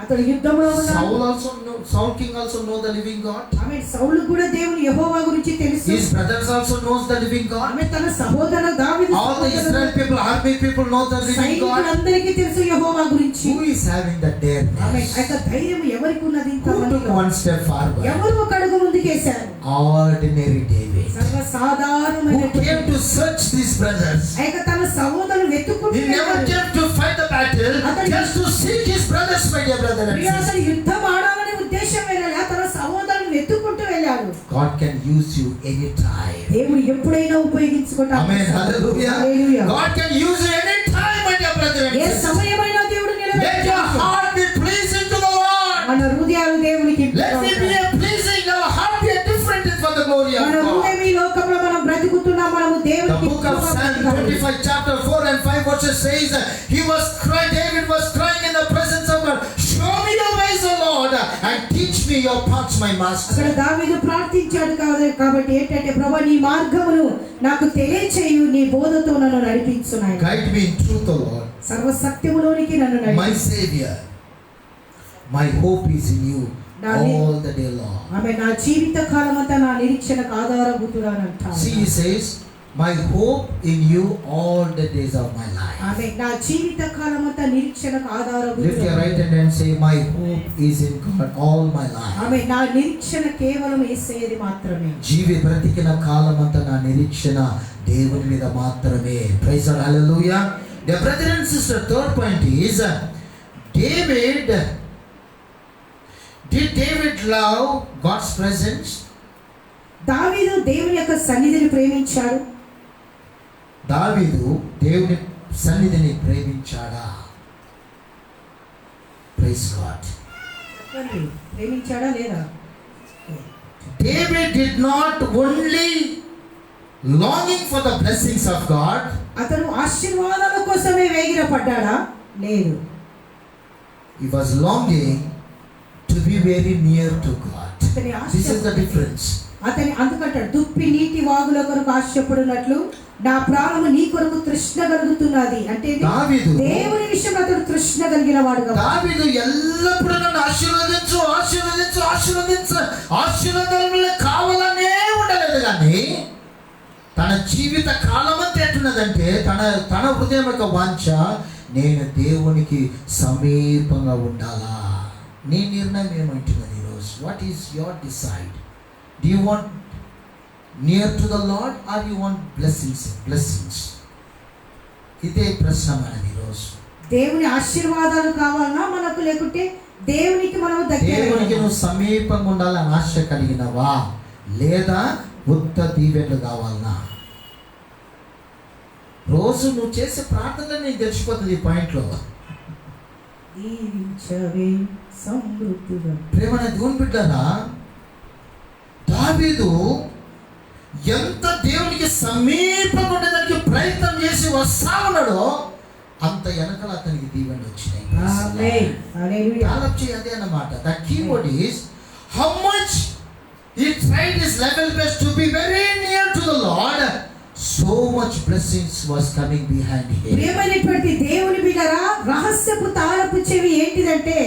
B: అతడు యుద్ధంలో ఉన్నాడు.
A: Saul king also know the living God.
B: ఆమేన్. సౌలు కూడా దేవుని యెహోవా గురించి తెలుసు.
A: His brothers also knows the living God.
B: ఆమేన్. తన సహోదరులు దావీదు
A: all the Israel people, army people know the living God.
B: సైనికులందరికీ తెలుసు యెహోవా గురించి.
A: Who is having that dare?
B: ఆమేన్. ఆ ధైర్యం ఎవరికి ఉన్నది?
A: Who took one step forward?
B: ఎవరు ఒక అడుగు ముందుకేశారు?
A: Ordinary David.
B: సర్వసాధారణమైన
A: Who came to search these brothers.
B: తన సహోదరులు వెతుక్కుంటూ
A: He never came to fight the battle, just to seek his brothers, my dear brothers.
B: అతను యుద్ధం ఆడాలనే ఉద్దేశం వెళ్ళాలి, తన సహోదరులను వెతుక్కుంటూ వెళ్ళాడు.
A: God can use you anytime.
B: దేవుడు ఎప్పుడైనా ఉపయోగించుకుంటాడు.
A: Amen. Hallelujah.
B: Hallelujah.
A: God can use you anytime, my dear brothers.
B: ఏ సమయమైనా దేవుడు నిలబెడతాడు.
A: Let your heart be pleasing to the Lord.
B: మన హృదయాలు దేవునికి
A: Let it be a pleasing, our heart be a different for the glory of
B: మన
A: God.
B: హృదయం ఈ లోకంలో మనం బ్రతుకుతున్నాం, మనము దేవునికి.
A: The book of Psalm 25 chapter 4 and 5 verses says, David was crying in the presence of God, show me your ways, O Lord, and teach me your paths, my master.
B: అక్కడ దావీదు ప్రార్థించాడు కాబట్టి ఏంటంటే, ప్రభువా నీ మార్గమును నాకు తెలియచేయు, నీ బోధతో నన్ను నడిపించు నాయనా.
A: Guide me in truth, O Lord.
B: సర్వసత్యములోనికి నన్ను నడిపించు.
A: My Savior, my hope is in you all the day long.
B: ఆమె నా జీవిత కాలమంతా నా నిరీక్షణకు ఆధారభూతుడని అంటాడు.
A: See, he says, my hope in you all the days of my life.
B: ఆమె నా జీవిత కాలమంతా నిరీక్షణకు ఆధారభూతుడు.
A: Lift your right hand and say, my hope is in God all my life.
B: ఆమె నా నిరీక్షణ కేవలం యేసయ్యది మాత్రమే.
A: బ్రతికిన కాలమంతా నా నిరీక్షణ దేవుని మీద మాత్రమే. Praise God. Hallelujah. Dear brother and sister, third point is, did David love God's presence?
B: దావీదు దేవుని యొక్క సన్నిధిని ప్రేమించాడు.
A: దావీదు దేవుని సన్నిధిని ప్రేమించాడా? Praise God.
B: ప్రేమించాడా లేదా?
A: David did not only longing for the blessings of God.
B: అతను ఆశీర్వాదాల కోసమే వేగిరపడ్డాడా? లేదు.
A: He was longing to be very near to God. This is the difference.
B: అతని అందుకంటాడు, దుప్పి నీటి వాగుల కొరకు ఆశపడినట్లు నా ప్రాణము నీ కొరకు తృష్ణ కలుగుతున్నది. అంటే దేవుని విషయం అతడు తృష్ణ కలిగిన వాడుగా.
A: దావీదు ఎల్లప్పుడూ నన్ను ఆశీర్వదించు ఆశీర్వదించు ఆశీర్వదించు ఆశీర్వాదాలు కావాలనే ఉండలేదు, కానీ తన జీవిత కాలమంతా ఎట్టున్నదంటే తన హృదయం యొక్క వాంఛ, నేను దేవునికి సమీపంగా ఉండాలా. నీ నిర్ణయం ఏమంటున్నది ఈరోజు? What is your decide? Do you want near to the Lord or you want blessings? ఇదే ప్రశ్న మనది ఈరోజు.
B: దేవుని ఆశీర్వాదాలు కావాలన్నా మనకు, లేకుంటే దేవునికి మనం
A: దేవునికి
B: దగ్గర
A: నువ్వు సమీపంగా ఉండాలని ఆశ కలిగినవా, లేదా ఉత్త దీవెనలు కావాలన్నా? రోజు నువ్వు చేసే ప్రార్థనలో నీకు తెలిసిపోతుంది ఈ పాయింట్లో.
B: దీవించవే సమృద్ధిగా.
A: ప్రేమన దేవుని బిడ్డరా, దావీదు ఎంత దేవునికి సమీపంగా ఉండేదానికి ప్రయత్నం చేసి వస్తా ఉన్నాడో అంత వెనకాల అతనికి దీవెనలు వచ్చినాయి.
B: ఆమేన్. హల్లెలూయా.
A: ఆలోచన అదే అన్నమాట. The keyword is how much he tried his level best to be very near to the Lord, so much blessings was coming behind him.
B: ప్రియమైనటువంటి దేవుని బిడ్డరా, రహస్యపు తాళపు చెవి ఏంటిదంటే,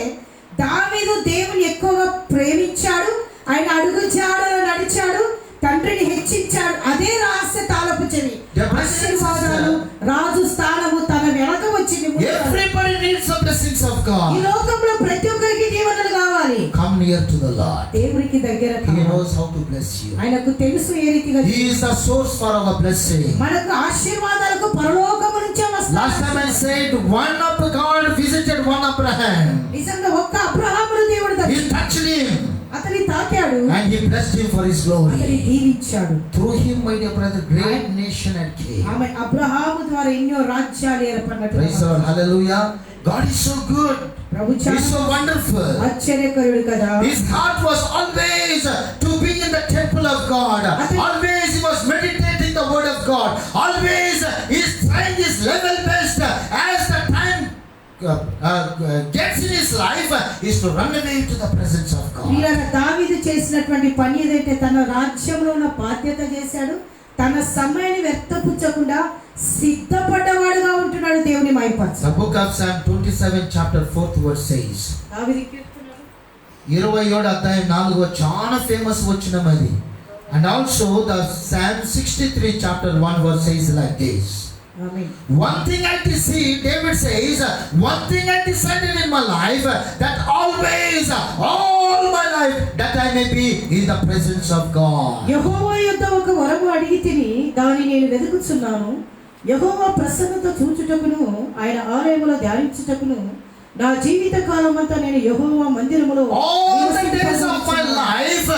B: దావీదు దేవుని ఎక్కువగా ప్రేమించాడు, ఆయన అడుగు జాడలో నడిచాడు, తండ్రిని హెచ్చించాడు. అదే రహస్య తాళపు చెవి. ఆశీర్వాదాలు, రాజు స్థానము తన వెనక వచ్చింది.
A: Everybody needs the blessings of God.
B: ఈ లోకంలో ప్రతి ఒక్కరికి దీవెనలు కావాలి.
A: Come near to the Lord.
B: దేవునికి దగ్గర
A: He
B: కావాలి.
A: knows how to bless you.
B: ఆయనకు తెలుసు ఏ రీతిగా.
A: He is the source for our blessing.
B: మనకు ఆశీర్వాదాలకు పరలోకము నుంచే వస్తాయి.
A: Last time I said one of God visited one Abraham.
B: నిజంగా ఒక్క అబ్రహామును దేవుడు
A: He touched him
B: అతని తాకాడు,
A: and he blessed him for his glory.
B: అతని దీవించాడు.
A: Through him, my dear brother, great nation had came.
B: ఆమె అబ్రహాము ద్వారా ఎన్నో రాజ్యాలు ఏర్పడినట్టు.
A: Praise the Lord. Hallelujah. God is so good.
B: Prabhu
A: He is so wonderful.
B: ఆశ్చర్యకరుడు కదా.
A: His heart was always to be in the temple of God. Always he was meditating the word of God. Always he is trying his level best as the time gets in his life is to run away to the presence of God.
B: దావీదు చేసినటువంటి పని ఏదైతే తన రాజ్యంలో ఉన్న బాధ్యత చేశాడు, తన సమయాన్ని వ్యర్థపుచ్చకుండా సిద్ధపడ్డవాడుగా ఉంటున్నాడు దేవుని మహిమపరచు.
A: The book of Psalm 27 chapter 4th verse says, 27వ అధ్యాయం 4వ చాలా ఫేమస్ వచనం అది. And also the Psalm 63 chapter 1 verse says like this.
B: Amen.
A: One thing I see, David says, one thing I decided in my life, that always, all my life, that I may be in the presence of God.
B: యెహోవా యొద్ద ఒక వరము అడిగి తిని దాన్ని నేను వెతుకుచున్నాను. యెహోవా ప్రసన్నత చూచుటకును ఆయన ఆలయములో ధ్యానించుటకును నా జీవిత కాలమంతా నేను యెహోవా మందిరములో
A: All the days of my life,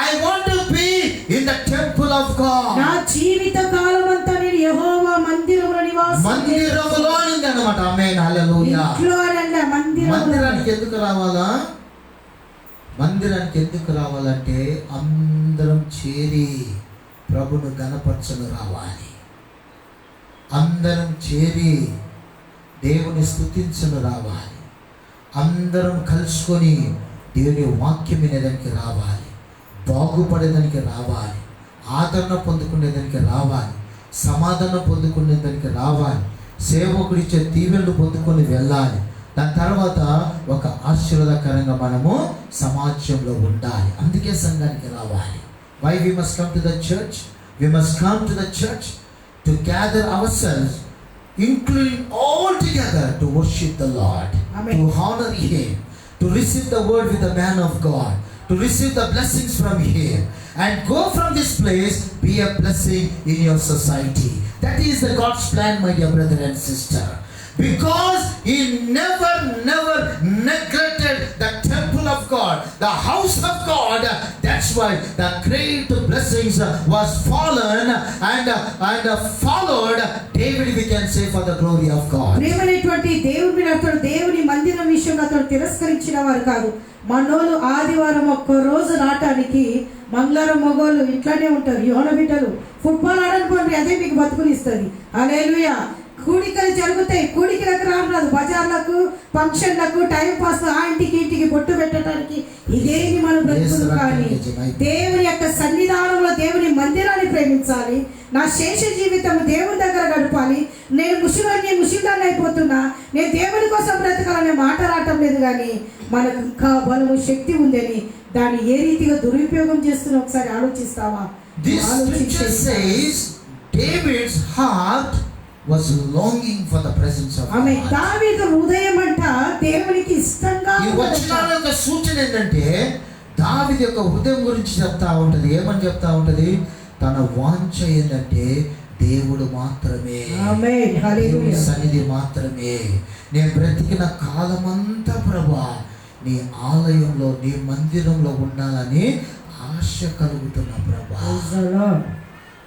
A: I want to be in the temple of God.
B: నా జీవిత కాలమంతా నేను యెహోవా మందిరములో నివాసం
A: మందిరములో అన్నమాట. ఆమేన్. హల్లెలూయా.
B: ఇంట్లో అనండి,
A: మందిరానికి ఎందుకు రావాలా? మందిరానికి ఎందుకు రావాలంటే అందరం చేరి ప్రభును గణపరచను రావాలి. అందరం చేరి దేవుని స్తుతించను రావాలి. అందరం కలుసుకొని దేవుని వాక్యం వినేదానికి రావాలి, బాగుపడేదానికి రావాలి, ఆదరణ పొందుకునేదానికి రావాలి, సమాధానం పొందుకునేదానికి రావాలి, సేవకుడిచ్చే దీవెనలు పొందుకొని వెళ్ళాలి. దాని తర్వాత ఒక ఆశీర్వాదకరంగా మనము సమాజంలో ఉండాలి. అందుకే సంఘానికి రావాలి. Why we must come to the church? We must come to the church to gather ourselves, including all together, to worship the Lord,
B: Amen.
A: to honor Him, to receive the word with the man of God, to receive the blessings from Him, and go from this place, be a blessing in your society. That is the God's plan, my dear brother and sister. Because He never neglected the temple of God, the house of God. That's why the great blessings was fallen and followed David, we can say, for the glory of God.
B: ప్రియమైనటువంటి దేవుని అతడు దేవుని మందిరం విషయంలో అతడు తిరస్కరించిన వారు కాదు. మనోళ్ళు ఆదివారం ఒక్క రోజు రావటానికి మంగళవారం మగోళ్ళు ఇంట్లోనే ఉంటారు. యోన బిడ్డలు ఫుట్బాల్ ఆడనుకోండి, అదే మీకు బతుకునిస్తుంది. హల్లెలూయా. కూడికలు జరుగుతాయి, కూడికలకు రాదు, బజార్లకు, ఫంక్షన్లకు, టైం పాస్, ఆ ఇంటికి ఇంటికి బొట్టు పెట్టడానికి ఇదేమి మన బ్రతుకులు. కానీ దేవుని యొక్క సన్నిధానంలో దేవుని మందిరాన్ని ప్రేమించాలి. నా శేష జీవితం దేవుని దగ్గర గడపాలి. నేను ముషిదాన్ని అయిపోతున్నా, నేను దేవుని కోసం బ్రతకాలనే మాట రావటం లేదు. కానీ మనకు ఇంకా బలము, శక్తి ఉందని దాన్ని ఏ రీతిగా దురుపయోగం చేస్తున్నా ఒకసారి ఆలోచిస్తావా?
A: This scripture says David's heart was longing for the presence of
B: ఆమె
A: God.
B: దావీదు హృదయం అంట దేవునికి ఇష్టంగా
A: ఈ వచనాల యొక్క సూచన ఏంటంటే దావీదు యొక్క హృదయం గురించి చెప్తా ఉంటది. ఏమని చెప్తా ఉంటది? తన వాంఛ ఏంటంటే దేవుడు మాత్రమే,
B: ఆమేన్.
A: దేవుని
B: హల్లెలూయా.
A: సన్నిధి మాత్రమే. నేను బ్రతికిన కాలమంతా ప్రభా నీ ఆలయంలో, నీ మందిరంలో ఉండాలని ఆశ కలుగుతున్న ప్రభా.
B: Praise the Lord.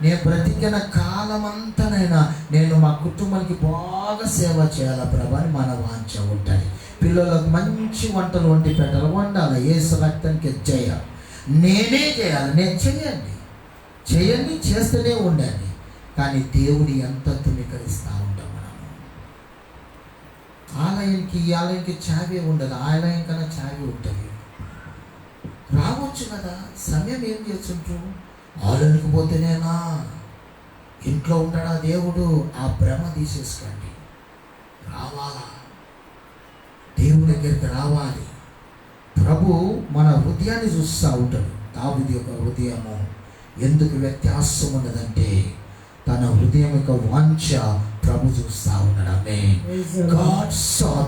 A: నేను బ్రతికిన కాలమంతానైనా నేను మా కుటుంబానికి బాగా సేవ చేయాలా ప్రభా అని మన వాంఛ ఉంటుంది. పిల్లలకు మంచి వంటలు వండి పెట్టాలి, వండాలి. యేసు రక్తానికి చేయాలి, నేనే చేయాలి. నేను చేయండి చేస్తూనే ఉండండి. కానీ దేవుని ఎంత తుణీకరిస్తూ ఉంటాం మనము. ఈ ఆలయానికి చావే ఉండదు, ఆలయం కన్నా చావే ఉంటుంది. రావచ్చు కదా, సమయం ఏం చేస్తుంటారు? ఆలయానికి పోతేనేనా ఇంట్లో ఉంటాడా దేవుడు? ఆ భ్రమ తీసేసుకోండి. రావాలా, దేవుడి దగ్గరికి రావాలి. ప్రభు మన హృదయాన్ని చూస్తూ ఉంటాడు. దావీదు యొక్క హృదయము ఎందుకు వ్యత్యాసం ఉన్నదంటే తన హృదయం యొక్క వాంఛ ప్రభు చూస్తూ ఉన్నాడు. ఆమేన్.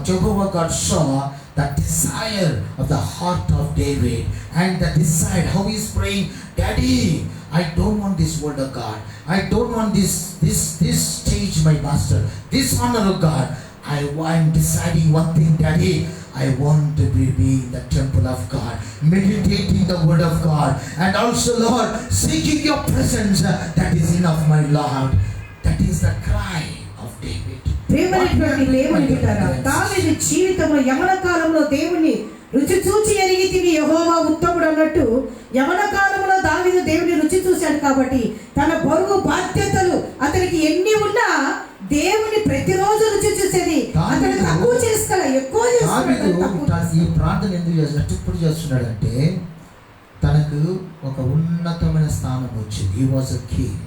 A: Jehovah God saw the desire of the heart of David and the desire how he is praying, Daddy, I don't want this word of God. I don't want this stage, my master. This honor of God. I'm deciding one thing, Daddy. I want to be in the temple of God, meditating the word of God, and also, Lord, seeking your presence. That is enough, my Lord. That is the cry of David.
B: ప్రేమైనటువంటి దేవుని బిడ్డలారా, దావీదు జీవితంలో యవన కాలంలో దేవుని రుచి చూచి ఎరిగితివి యెహోవా ఉత్తముడు అన్నట్టు యవన కాలంలో దావీదు దేవుని రుచి చూశాడు. కాబట్టి తన బరువు బాధ్యతలు అతనికి ఎన్ని ఉన్నా దేవుని ప్రతిరోజు రుచి చూసేది. అతను తక్కువ చేసుకోలే, ఎక్కువ
A: చేస్తున్నాడు. ఈ ప్రార్థన ఎందుకు చేస్తున్నాడు, ఇప్పుడు చేస్తున్నాడంటే తనకు ఒక ఉన్నతమైన స్థానం వచ్చింది. He was a king,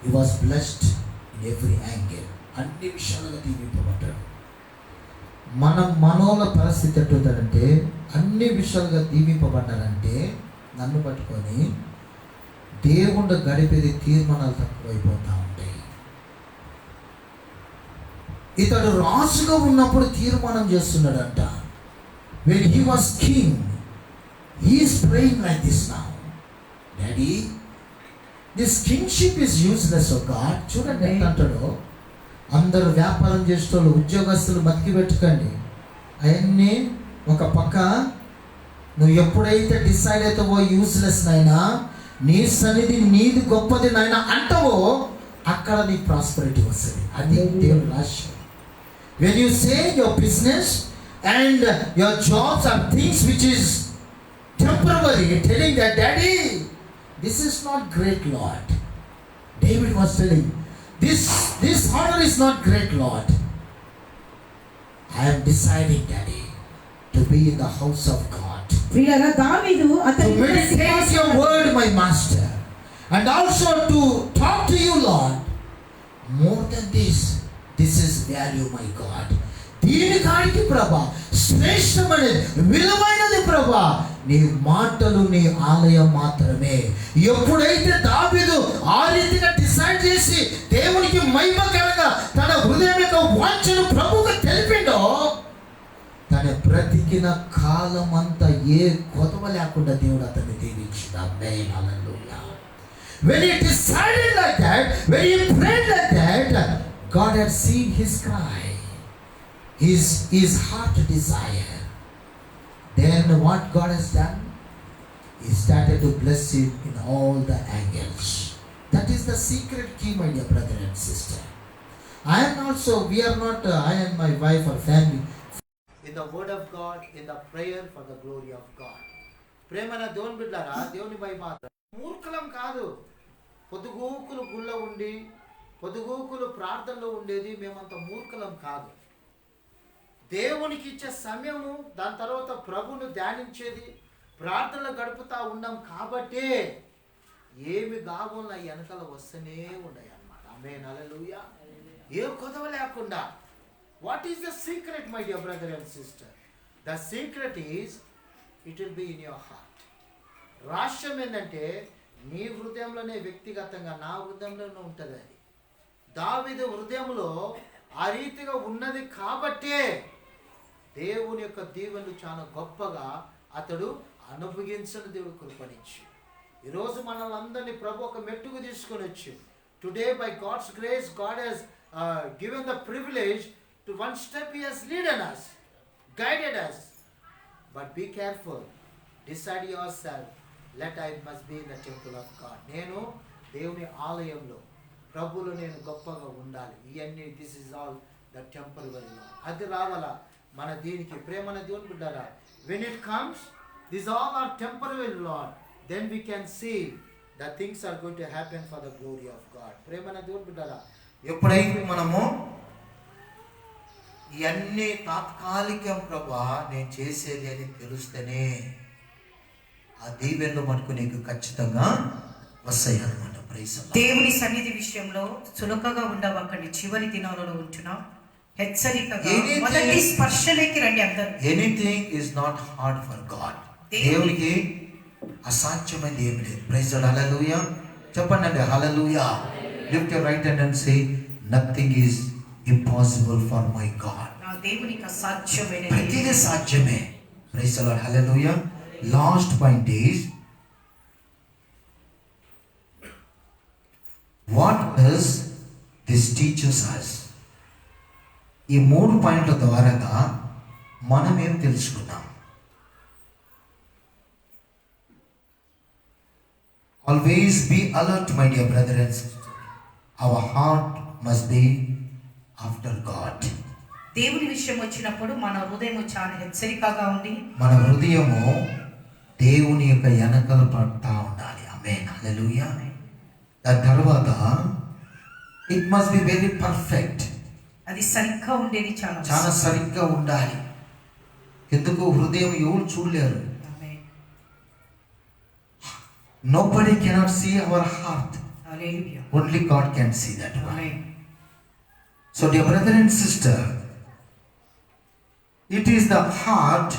A: he was blessed in every angle. అన్ని విషయాలుగా దీవింపబడ్డాడు. మనోల పరిస్థితి ఎట్లుందంటే అన్ని విషయాలుగా దీవింపబడ్డాడంటే నన్ను పట్టుకొని దేవుడు గడిపేది తీర్మానాలు తక్కువైపోతా ఉంటాయి. ఇతడు రాజుగా ఉన్నప్పుడు తీర్మానం చేస్తున్నాడంట. when he was king he is praying like this now, Daddy, this kingship is useless, oh God. చూడండి ఎంత అంటాడో. అందరూ వ్యాపారం చేసేటోళ్ళు, ఉద్యోగస్తులు బతికి పెట్టుకోండి. అవన్నీ ఒక పక్క. నువ్వు ఎప్పుడైతే డిసైడ్ అవుతావో యూజ్లెస్ నైనా, నీ సన్నిధి నీది గొప్పది నాయన అంటావో అక్కడ నీ ప్రాస్పరిటీ వస్తుంది. అది దేవుని రాష్ట్రం. When you say your business and your jobs are things which is temporary, telling that, Daddy, this is not great, Lord. David was telling, this honor is not great, Lord. I am deciding, Daddy, to be in the house of God,
B: ప్రియులారా, దావీదు
A: to meditate your word, my master, and also to talk to you, Lord. More than this is value, my God. దీనికానికి ప్రభా శ్రేష్టమైనది, విలువైనది ప్రభా నీ మాటలు, నీ ఆలయం మాత్రమే. ఎప్పుడైతే దావీదు ఆ రీతిగా డిసైడ్ చేసి దేవునికి మహిమకరంగా తన హృదయం యొక్క వాంఛను ప్రభువుకు తెలిపిండో, తన బ్రతికిన కాలం అంతా ఏ కొదవ లేకుండా దేవుడు అతన్ని దీవించింది. ఆమేన్. హల్లెలూయా. When he decided like that, when he prayed like that, God had seen his cry, his heart desire. Then what God has done? He started to bless him in all the angles. That is the secret key, my dear brother and sister. We are not, I and my wife or family, in the word of God, in the prayer for the glory of God. ప్రేమన దేవుని బిడ్డలారా, దేవుని మహిమ మూర్ఖులం కాదు. పొద్దుగూకులు గుళ్ళ ఉండి పొద్దుగూకులు ప్రార్థనలో ఉండేది మేమంత మూర్ఖులం కాదు. దేవునికి ఇచ్చే సమయము, దాని తర్వాత ప్రభువును ధ్యానించేది, ప్రార్థనలు గడుపుతూ ఉన్నాం కాబట్టి ఏమి గాగున్న వెనకాల వస్తూనే ఉన్నాయి అన్నమాట. ఆమేన్. హల్లెలూయా. ఏ కొదవ లేకుండా. What is the secret, my dear brother and sister? The secret is it will be in your heart. రహస్యం ఏంటంటే నీ హృదయంలోనే, వ్యక్తిగతంగా నా హృదయంలోనే ఉంటుంది. అది దావీదు హృదయంలో ఆ రీతిగా ఉన్నది కాబట్టే దేవుని యొక్క దీవెనలు చాలా గొప్పగా అతడు అనుభవించిన దేవుడు కృపణించి ఈరోజు మనల్ని అందరినీ ప్రభు ఒక మెట్టుకు తీసుకొని వచ్చి Today, by God's grace, God has given the privilege to one step He has led us, guided us. But be careful. Decide yourself. Let I must be in the temple of God. నేను దేవుని ఆలయంలో ప్రభువులో నేను గొప్పగా ఉండాలి. ఇవన్నీ this is all the temporary. అది రావాలా మన దీనికి ప్రేమన దేవుని బిడ్డారా. When it comes, these all are temporary, Lord. Then we can see that things are going to happen for the glory of God. ప్రేమన దేవుని బిడ్డారా. ఎప్పుడైతే మనము ఇవన్నీ తాత్కాలికం ప్రభా నేను చేసేది అని తెలుస్తేనే ఆ దీవెనలు మనకు నీకు ఖచ్చితంగా వస్తాయి అన్నమాట.
B: దేవుని సన్నిధి విషయంలో చులకగా ఉండవకండి. చివరి దినాలలో ఉంటున్నాం. హెచ్చరికగా మొదటి స్పర్శలోకి రండి అందరూ.
A: Anything is not hard for God. దేవునికి అసాధ్యమైనది ఏమి లేదు. Praise the lord. హల్లెలూయా. చెప్పండి అండి hallelujah. Lift your right hand and say nothing is impossible for my God.
B: నా దేవునికి అసాధ్యమైనది
A: ప్రతిదీ సాధ్యమే. Praise the lord. Hallelujah. Last point is what does this teachers us. ఈ 3 పాయింట్ల ద్వారా మనం ఏం తెలుసుకున్నాం? Always be alert my dear brother and sister. Our heart must be after God.
B: దేవుని విషయం వచ్చినప్పుడు మన హృదయం చాలా హెచ్చరికగా ఉంది.
A: మన హృదయము దేవుని యొక్క వెనకల పడతా ఉండాలి. ఆమేన్. హల్లెలూయా. దాని తర్వాత it must be very perfect.
B: అది సరిగ్గా ఉండేది
A: చాలా సరిగ్గా ఉండాలి. ఎందుకు హృదయం ఎవరు చూడలేరు. Nobody cannot see our heart.
B: Hallelujah.
A: Only God can see that one. So dear brother and sister, it is the heart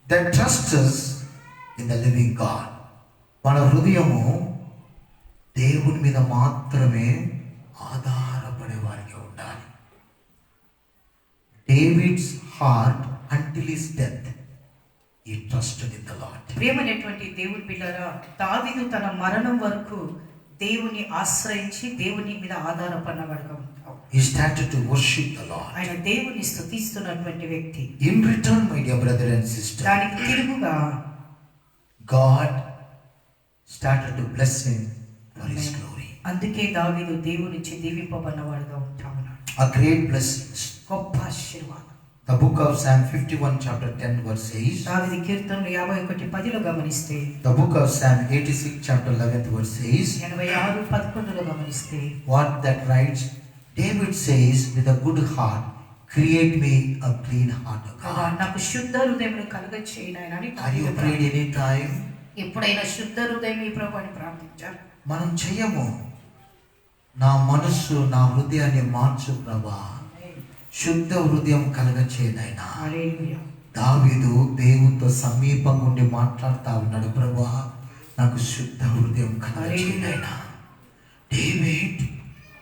A: that trusts us in the living God. మన హృదయము దేవుని మీద మాత్రమే ఆధారపడే వారికి ఉండాలి. David's heart until his death he trusted in the Lord.
B: ప్రియమైనటువంటి దేవుని బిడ్డలారా, దావీదు తన మరణం వరకు దేవుని ఆశ్రయించి దేవుని మీద ఆధారపడినవాడుగా ఉంటాడు.
A: He started to worship the Lord.
B: ఆయన దేవుని స్తుతిస్తున్నటువంటి వ్యక్తి.
A: In return, my dear brother and sister,
B: దానికి తిరుగుగా
A: God started to bless him for his glory.
B: అందుకే దావీదు దేవుని నుంచి దీవింపబడినవాడుగా ఉంటాడు.
A: A great blessing.
B: గొప్ప ఆశీర్వాదం.
A: The book of Psalm 51 chapter 10 verse says,
B: దావీదు కీర్తనలు 51:10లో గమనిస్తే,
A: the book of Psalm 86 chapter 11th verse says,
B: 86:11లో గమనిస్తే,
A: what that writes, David says, with a good heart create me a clean heart, O God.
B: నాకు శుద్ధ హృదయమును కలుగచేయి నాయనా అని.
A: Are you prayed any time?
B: ఎప్పుడైనా శుద్ధ హృదయం ఈ ప్రభువుని ప్రార్థించారు?
A: మనం చేయము. నా మనస్సు నా హృదయాన్ని మార్చు ప్రభా, శుద్ధ హృదయం కలగచేయనైనా. దావీదు దేవునితో సమీపంగా ఉండి మాట్లాడుతూ ఉన్నాడు, ప్రభా నాకు శుద్ధ హృదయం కలగచేయనైనా. David,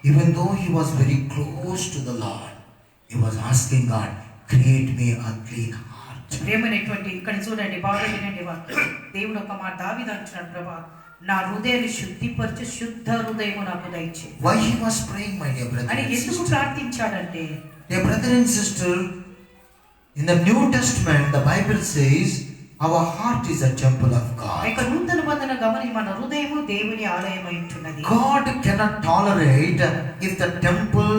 A: even though he was very close to the Lord, he was asking God, create me a clean heart.
B: ప్రేమనేటువంటి ఇక్కడ చూడండి, బాగా వినండి వాక్యం. దేవుడు ఒక మాట దావీదు అంటున్నాడు, ప్రభా నా హృదయాన్ని శుద్ధిపరచు, శుద్ధ హృదయము నాకు దయచేయి.
A: Why he was praying, my dear brother
B: అని
A: and
B: ఎందుకు
A: sister?
B: ప్రార్థించాడంటే,
A: Dear brother and sister, in the New Testament the Bible says our heart is a temple of God.
B: ఇక నూతన నిబంధన గమనించి మన హృదయము దేవుని ఆలయమై ఉంటున్నది.
A: God cannot tolerate if the temple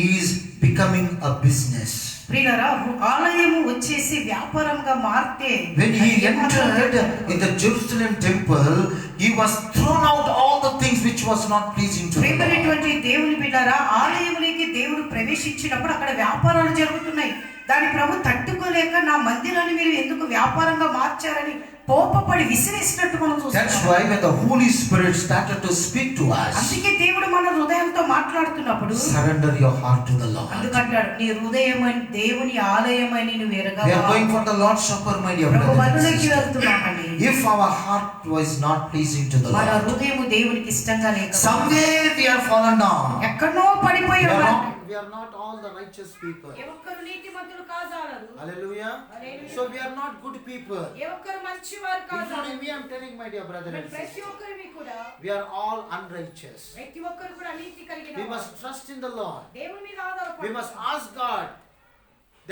A: is becoming a business.
B: ప్రియులారా, ఆలయము వచ్చేసి వ్యాపారంగా మారితే,
A: when he entered in the Jerusalem temple, he was thrown out all the things which was not pleasing to him.
B: ప్రియమైనటువంటి దేవుని బిడ్డలారా, ఆలయములోకి దేవుడు ప్రవేశించినప్పుడు అక్కడ వ్యాపారాలు జరుగుతున్నాయి. దాని ప్రభు తట్టుకోలేక నా మందిరాన్ని మీరు ఎందుకు వ్యాపారంగా మార్చారని కోపపడి విసిరేసినట్టు మనం చూస్తాం.
A: That's why when the Holy Spirit started to speak to us,
B: అందుకే దేవుడు మన హృదయంతో మాట్లాడుతున్నప్పుడు
A: surrender your heart to the Lord.
B: అందుకంటాడు, నీ హృదయమని దేవుని ఆలయమని నువ్వు ఎరగవా.
A: We are going for the Lord's supper, my dear brother and
B: ప్రభువులోకి
A: sister.
B: వెళ్తున్నామని.
A: If our heart was not pleasing to the
B: మన
A: Lord,
B: హృదయము దేవునికి ఇష్టంగా లేక
A: somewhere we are fallen down.
B: ఎక్కడో పడిపోయాం.
A: we are not all the righteous people.
B: ఏ ఒక్కరు నీతిమంతులు కాజాలరు.
A: Hallelujah.
B: Hallelujah.
A: So we are not good people.
B: ఏ ఒక్కరు మంచివారు కాజాలరు.
A: Including me, I am telling my dear brother and
B: ప్రతి
A: sister.
B: ఒక్కరిని కూడా
A: We are all unrighteous.
B: ప్రతి ఒక్కరు కూడా నీతి కలిగిన
A: We must trust in the Lord.
B: దేవుని మీద ఆధారపడాలి.
A: We must ask God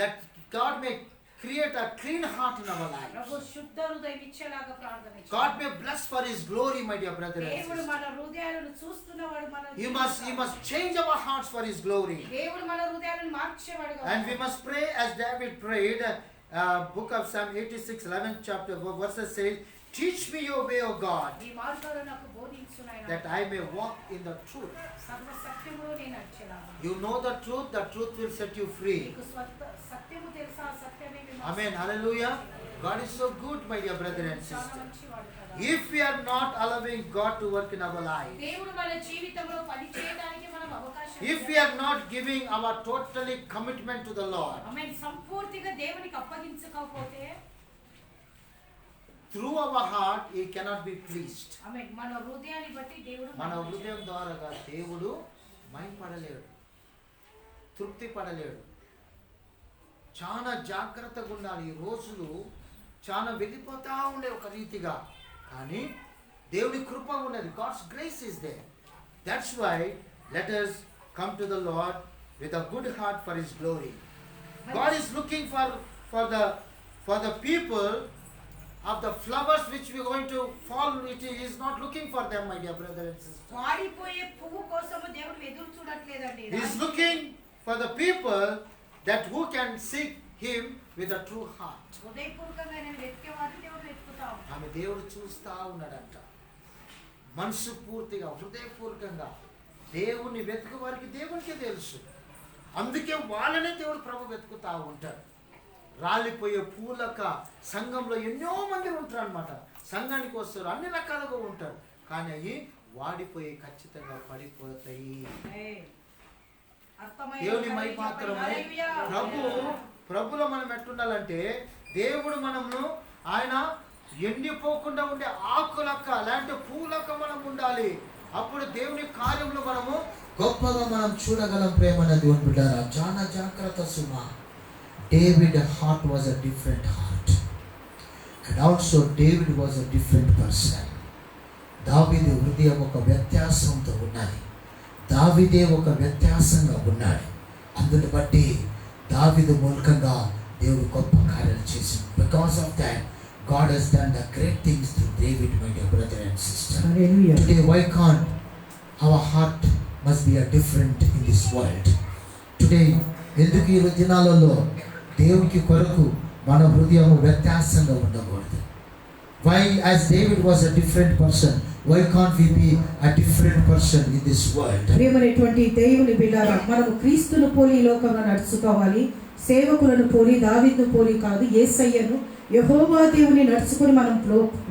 A: that God may create a clean heart in our lives.
B: ప్రభు శుద్ధ హృదయం ఇచ్చేలాగా ప్రార్థన చేయాలి.
A: God may bless for His glory, my dear brother and
B: దేవుడు
A: sister.
B: మన హృదయాలను చూస్తున్నవాడు. మన
A: He must change our hearts for His glory.
B: దేవుడు మన హృదయాలను మార్చేవాడుగా.
A: And we must pray as David prayed. Book of Psalm 86, 11th chapter, verses says, "Teach me your way, O God,
B: ఈ మార్గాలు నాకు బోధించు నాయనా.
A: that I may walk in the truth."
B: సర్వ సత్యములో నేను నడిచేలాగా.
A: You know the truth will set you free.
B: నీకు సత్యము తెలుసా? సత్యమే మిమ్మల్ని
A: Amen. Hallelujah. God is so good, my dear brother and
B: చాలా
A: sister.
B: మంచివాడు కదా.
A: If we are not allowing God to work in our life,
B: దేవుడు మన జీవితంలో పని చేయడానికి మనం అవకాశం
A: if we are not giving our totally commitment to the Lord,
B: ఆమేన్ సంపూర్తిగా దేవునికి అప్పగించకపోతే
A: through our heart He cannot be pleased.
B: ఆమేన్ మన హృదయాన్ని బట్టి దేవుడు
A: మన హృదయం ద్వారా దేవుడు మైపడలేడు, తృప్తి పడలేడు. చాలా జాగ్రత్తగా ఉండాలి. ఈ రోజులు చాలా వెళ్ళిపోతా ఉండే ఒక రీతిగా, కానీ దేవుని కృప ఉన్నది. God's grace is there. That's why let us come to the Lord with a good heart for His glory. God is looking for the people of the flowers which we are going to fall. He is not looking for them, my dear brother and sister.
B: వాడిపోయే పువ్వు కోసము దేవుడు ఎదురు చూడట్లేదండి.
A: He is looking for the people that who can seek Him with a true heart.
B: హృదయపూర్వకంగా నేను వెతికేవాడిని దేవుడు వెతుకుతా ఉన్నాడు.
A: ఆమె దేవుడు చూస్తా ఉన్నాడంట. మనసు పూర్తిగా హృదయపూర్వకంగా దేవుని వెతుకు వారికి దేవునికే తెలుసు. అందుకే వాళ్ళనే దేవుడు ప్రభు వెతుకుతా ఉంటాడు. రాలిపోయే పూలక సంఘంలో ఎన్నో మంది ఉంటారు అనమాట. సంఘానికి వస్తారు, అన్ని రకాలుగా ఉంటారు, కానీ అవి వాడిపోయి ఖచ్చితంగా పడిపోతాయి. దేవుని మై మాత్రమే ప్రభులో మనం ఎట్టుండాలంటే, దేవుడు మనము ఆయన ఎండిపోకుండా ఉండే ఆకులక్క లాంటి పూలక్క మనం ఉండాలి. అప్పుడు దేవుని కార్యంలో మనము గొప్పగా మనం చూడగలం. ప్రేమ దేవుని బిడ్డారా, చాలా జాగ్రత్త సుమా. David's heart was a different heart, and also David was a different person. దావీదు హృదయం ఒక వ్యత్యాసంతో ఉన్నది. దావీదే ఒక వ్యత్యాసంగా ఉన్నాడు. అందుని బట్టి దావీదు మూలకంగా దేవుడు గొప్ప కార్యాలు చేసింది. Because of that, God has done the great things through David, my dear brother and sister.
B: Hallelujah.
A: Today, why can't our heart must be a different in this world? Today, ఎందుకు ఈ దినాలలో దేవునికి కొరకు మన హృదయం వ్యత్యాసంగా ఉండకూడదు? Why, as David was a different person, why can't we be a different person in this world?
B: ప్రియమైనటువంటి దేవుని బిడ్డలారా, మనము క్రీస్తును పోలి ఈ లోకంలో నడుచుకోవాలి. సేవకులను పోలి, దావీదును పోలి కాదు, యేసయ్యను యెహోవా దేవుని నడుచుకొని మనం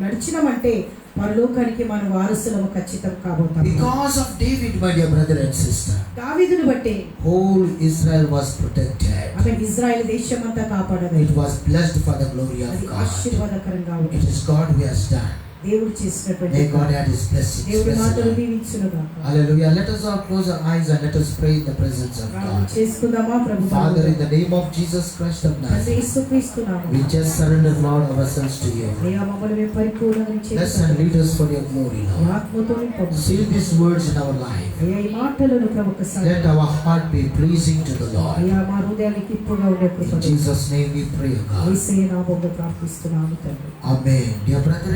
B: నడిచినామంటే పరలోకానికి మనం వారసులము ఖచ్చితం కాబోతాం.
A: Because of David, my dear brother and sister,
B: దావీదును బట్టి
A: whole Israel was protected.
B: ఆమె ఇశ్రాయేలు దేశమంతా కాపాడబడింది.
A: It was blessed for the glory of
B: అది
A: God.
B: ఆశీర్వాదకరంగా ఉంది.
A: It is God who has done.
B: దేవుడు చేసినటువంటి
A: May God add His blessings.
B: దేవుడి మాటలు దీవించునుగా.
A: Hallelujah. Let us all close our eyes and let us pray in the presence of
B: ప్రార్థన
A: God.
B: చేసుకుందామా ప్రభు?
A: Father, in the name of Jesus Christ of
B: తండ్రి
A: Nazareth,
B: యేసుక్రీస్తు నామమున
A: we just surrender, Lord, ourselves to you.
B: అయ్యా మమ్మల్ని మేము పరిపూర్ణంగా
A: Bless and lead us for your glory, Lord.
B: ఆత్మతో నింపము.
A: Seal these words in our life.
B: అయ్యా ఈ మాటలను ప్రభు ఒకసారి
A: Let our heart be pleasing to the Lord.
B: అయ్యా మా హృదయానికి ఇప్పుగా ఉండే
A: In
B: Krupa
A: Jesus' name we pray, O God.
B: యేసయ్య నామములో ప్రార్థిస్తున్నాము తండ్రి.
A: Amen. Dear brother,